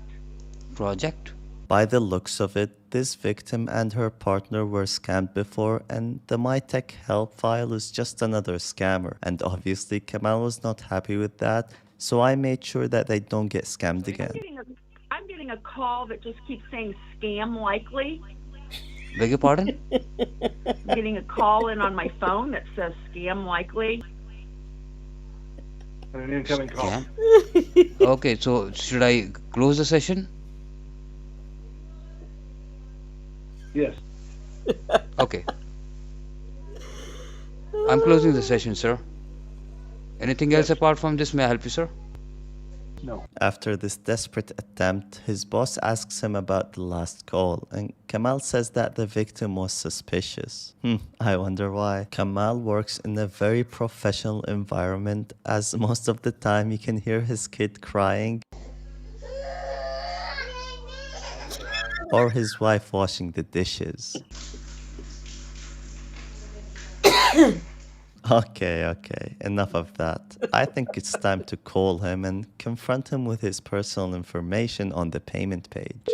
Project? By the looks of it, this victim and her partner were scammed before, and the MyTech help file is just another scammer. And obviously Kamal was not happy with that, so I made sure that they don't get scammed again. I'm getting a call that just keeps saying scam likely. Beg your pardon? I'm getting a call in on my phone that says scam likely. An incoming call. Scam? Okay, so should I close the session? Yes. Okay. I'm closing the session, sir. Anything else apart from this? May I help you, sir? No. After this desperate attempt, his boss asks him about the last call, and Kamal says that the victim was suspicious. I wonder why. Kamal works in a very professional environment, as most of the time you can hear his kid crying or his wife washing the dishes. Okay, enough of that. I think it's time to call him and confront him with his personal information on the payment page.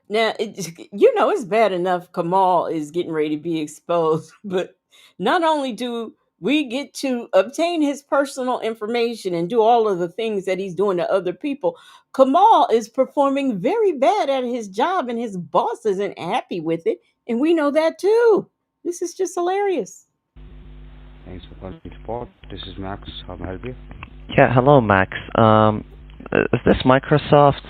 Now, it's bad enough Kamal is getting ready to be exposed, but not only do we get to obtain his personal information and do all of the things that he's doing to other people, Kamal is performing very bad at his job and his boss isn't happy with it. And we know that too. This is just hilarious. Thanks for calling support. This is Max. How may I help you? Yeah, hello, Max. Is this Microsoft?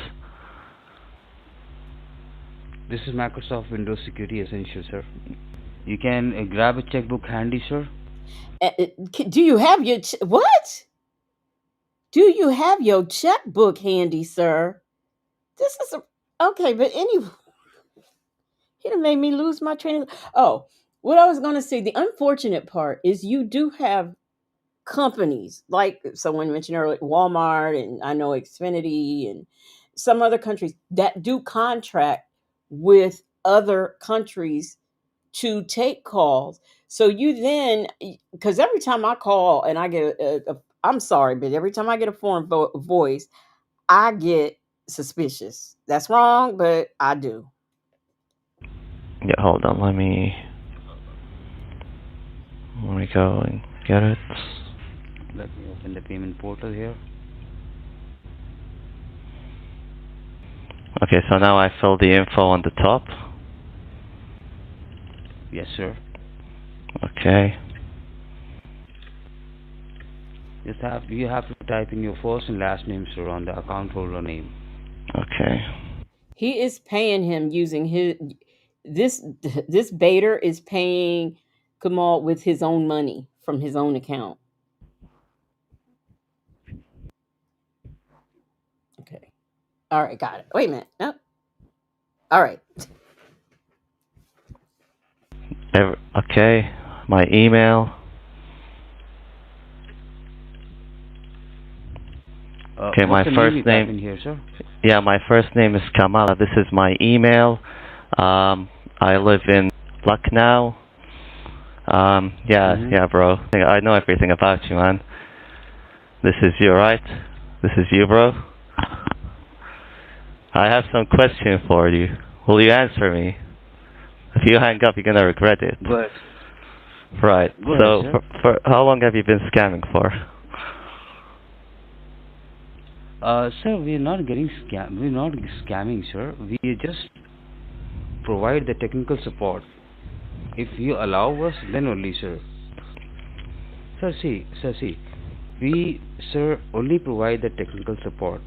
This is Microsoft Windows Security Essentials, sir. You can grab a checkbook handy, sir. Do you have your what? Do you have your checkbook handy, sir? This is okay, but anyway, he done made me lose my train of. Oh, what I was going to say, the unfortunate part is you do have companies like someone mentioned earlier, Walmart, and I know Xfinity and some other countries that do contract with other countries to take calls. So you then, because every time I call and I get I'm sorry, but every time I get a foreign voice, I get suspicious. That's wrong, but I do. Yeah, hold on. Let me go and get it. Let me open the payment portal here. Okay, so now I fill the info on the top. Yes, sir. Okay. You have to type in your first and last name, sir, on the account holder name. Okay. He is paying him using this baiter is paying Kamal with his own money from his own account. Okay. All right, got it. Wait a minute. No. All right. Okay, my email. Okay, my first name. In here, sir? Yeah, my first name is Kamala. This is my email. I live in Lucknow. Yeah, bro. I know everything about you, man. This is you, right? This is you, bro. I have some question for you. Will you answer me? If you hang up, you're gonna regret it. But right. So, for how long have you been scamming for? Sir, we're not getting scam. We're not scamming, sir. We just provide the technical support. If you allow us, then only, sir. Sir, see. We, sir, only provide the technical support.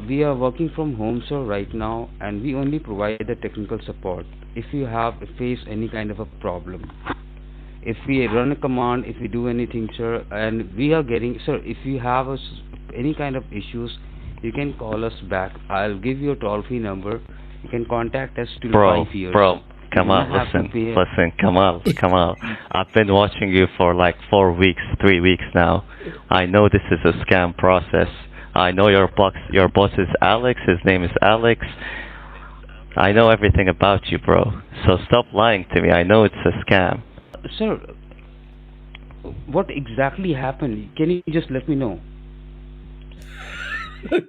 We are working from home, sir, right now, and we only provide the technical support. If you face any kind of a problem, if we run a command, if we do anything, sir, and we are getting, sir, if you have any kind of issues, you can call us back. I'll give you a toll-free number. You can contact us till 5 years. Bro, come on, listen, come on. I've been watching you for like 4 weeks, 3 weeks now. I know this is a scam process. I know your boss is Alex. His name is Alex. I know everything about you, bro. So stop lying to me. I know it's a scam. Sir, what exactly happened? Can you just let me know?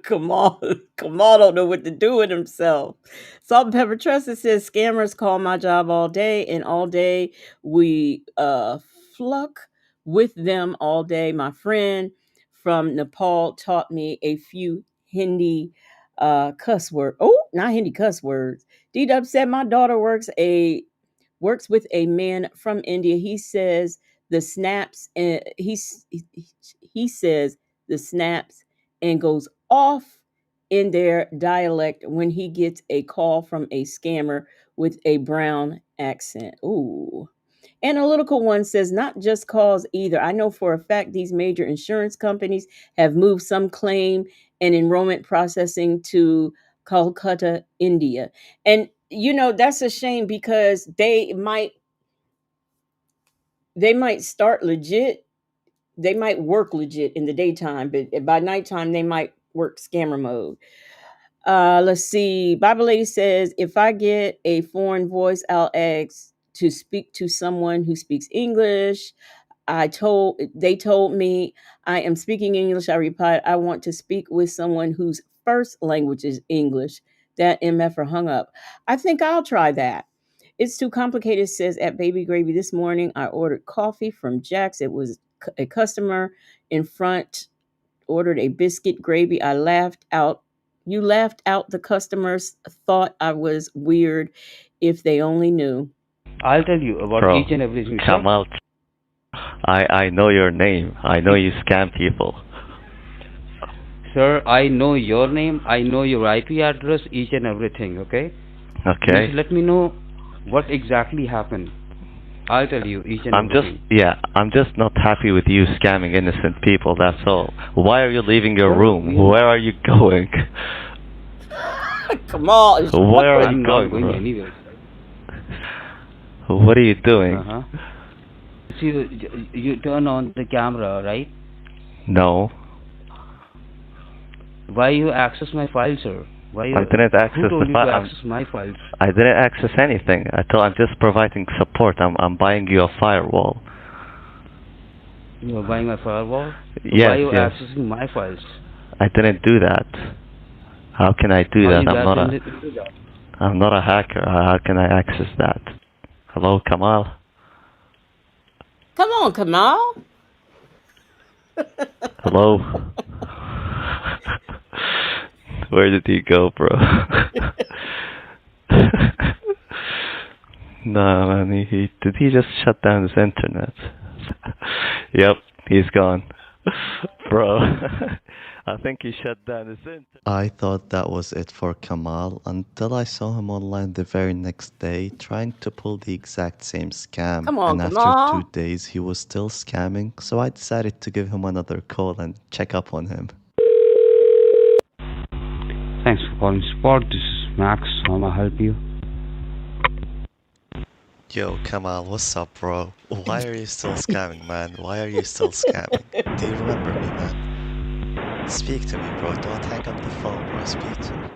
Kamal don't know what to do with himself. Salt and Pepper Trusted says scammers call my job all day, and all day we fluck with them all day. My friend from Nepal taught me a few Hindi cuss word. Oh, not Hindi cuss words. D-Dub said my daughter works with a man from India. He says the snaps and he says the snaps and goes off in their dialect when he gets a call from a scammer with a brown accent. Ooh. Analytical One says not just calls either. I know for a fact these major insurance companies have moved some claim and enrollment processing to Calcutta, India. And that's a shame because they might start legit. They might work legit in the daytime, but by nighttime they might work scammer mode. Let's see. Bible Lady says, if I get a foreign voice, I'll ask to speak to someone who speaks English. They told me I am speaking English. I replied, I want to speak with someone whose first language is English. That MFer hung up. I think I'll try that. It's too complicated, says at Baby Gravy. This morning I ordered coffee from Jack's. It was a customer in front ordered a biscuit gravy. I laughed out. You laughed out. The customers thought I was weird. If they only knew. I'll tell you about Bro, each and everything. come out. I know your name. I know you scam people. Sir, I know your name. I know your IP address, each and everything, okay? Okay. Just let me know what exactly happened. I'll tell you each and I'm everything. just not happy with you scamming innocent people, that's all. Why are you leaving your room? Where are you going? Come on. Where are I'm you not going, going bro? anywhere. What are you doing? See, you turn on the camera, right? No. Why you access my files, sir? Why you, I didn't access who told the you to file. access my files? I didn't access anything. I'm just providing support. I'm buying you a firewall. You are buying my firewall? So Yes, why you yes. accessing my files? I didn't do that. How can I do How that? you I'm not got a into that? I'm not a hacker. How can I access that? Hello, Kamal? Come on, Kamal. Hello? Where did he go, bro? No, man, did he just shut down his internet? Yep, he's gone. Bro, I think he shut down his internet. I thought that was it for Kamal until I saw him online the very next day trying to pull the exact same scam. Come on, And after Kamal. 2 days he was still scamming, so I decided to give him another call and check up on him. Thanks for calling support. This is Max. How may I help you? Yo, Kamal, what's up, bro? Why are you still scamming, man? Why are you still scamming? Do you remember me, man? Speak to me, bro. Don't hang up the phone, bro. Speak to me.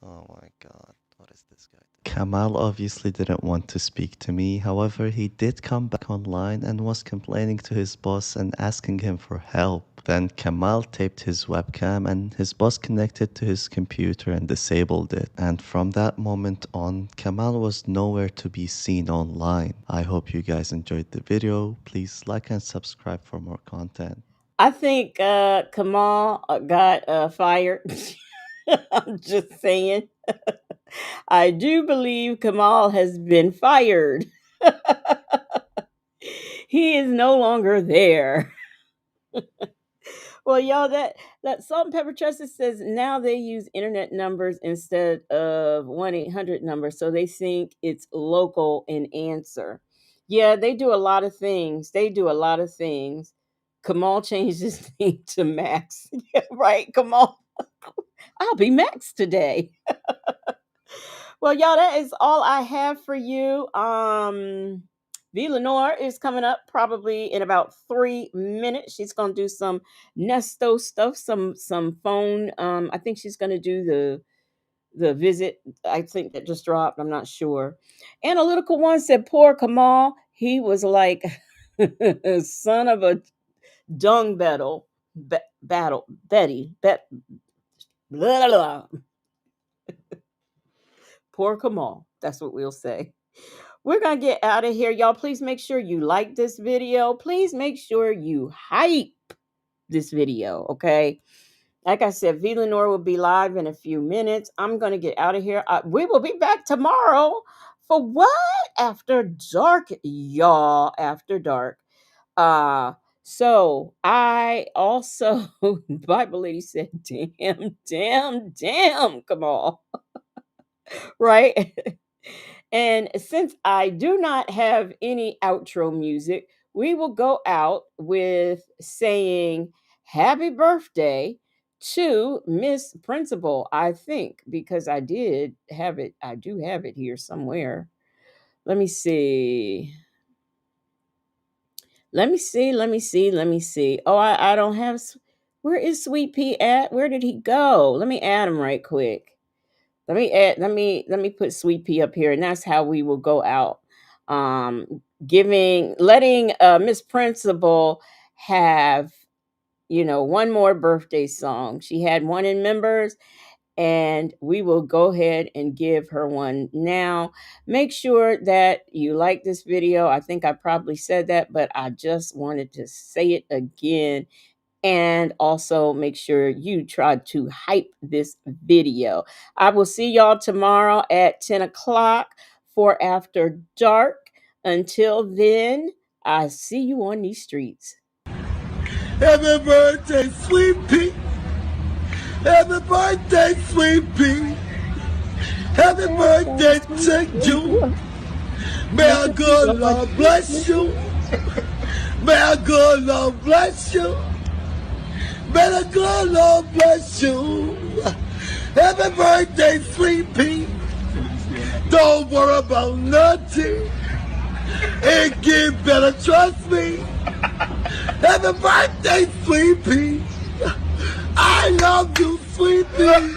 Oh my god, what is this guy doing? Kamal obviously didn't want to speak to me. However, he did come back online and was complaining to his boss and asking him for help. Then Kamal taped his webcam and his boss connected to his computer and disabled it. And from that moment on, Kamal was nowhere to be seen online. I hope you guys enjoyed the video. Please like and subscribe for more content. I think Kamal got fired. I'm just saying. I do believe Kamal has been fired. He is no longer there. Well, y'all, that Salt and Pepper Trusted says now they use internet numbers instead of 1-800 numbers, so they think it's local and answer. Yeah, they do a lot of things. Kamal changed his name to Max. Yeah, right, Kamal. I'll be Max today. Well, y'all, that is all I have for you. V. Lenore is coming up probably in about 3 minutes. She's gonna do some Nesto stuff, some phone. I think she's gonna do the visit. I think that just dropped. I'm not sure. Analytical One said, "Poor Kamal. He was like son of a dung battle, Betty. Blah, blah. Poor Kamal. That's what we'll say. We're going to get out of here. Y'all, please make sure you like this video. Please make sure you hype this video, okay? Like I said, V. Lenore will be live in a few minutes. I'm going to get out of here. We will be back tomorrow for what? After dark, y'all. After dark. So I also, Bible lady said, damn, come on. Right? And since I do not have any outro music, we will go out with saying happy birthday to Miss Principal, I think, because I do have it here somewhere. Let me see. Oh, I don't have, where is Sweet Pea at? Where did he go? Let me add him right quick. Let me put Sweet Pea up here, and that's how we will go out. Letting Miss Principal have, one more birthday song. She had one in members, and we will go ahead and give her one now. Make sure that you like this video. I think I probably said that, but I just wanted to say it again. And also make sure you try to hype this video. I will see y'all tomorrow at 10 o'clock for After Dark. Until then, I see you on these streets. Happy birthday, Sweet Pea. Happy birthday, Sweet Pea. Happy birthday to you. May our good Lord bless you. May our good Lord bless you. May the good Lord bless you. Happy birthday, Sweet Pea. Don't worry about nothing. It get better, trust me. Happy birthday, Sweet Pea. I love you, Sweet Pea.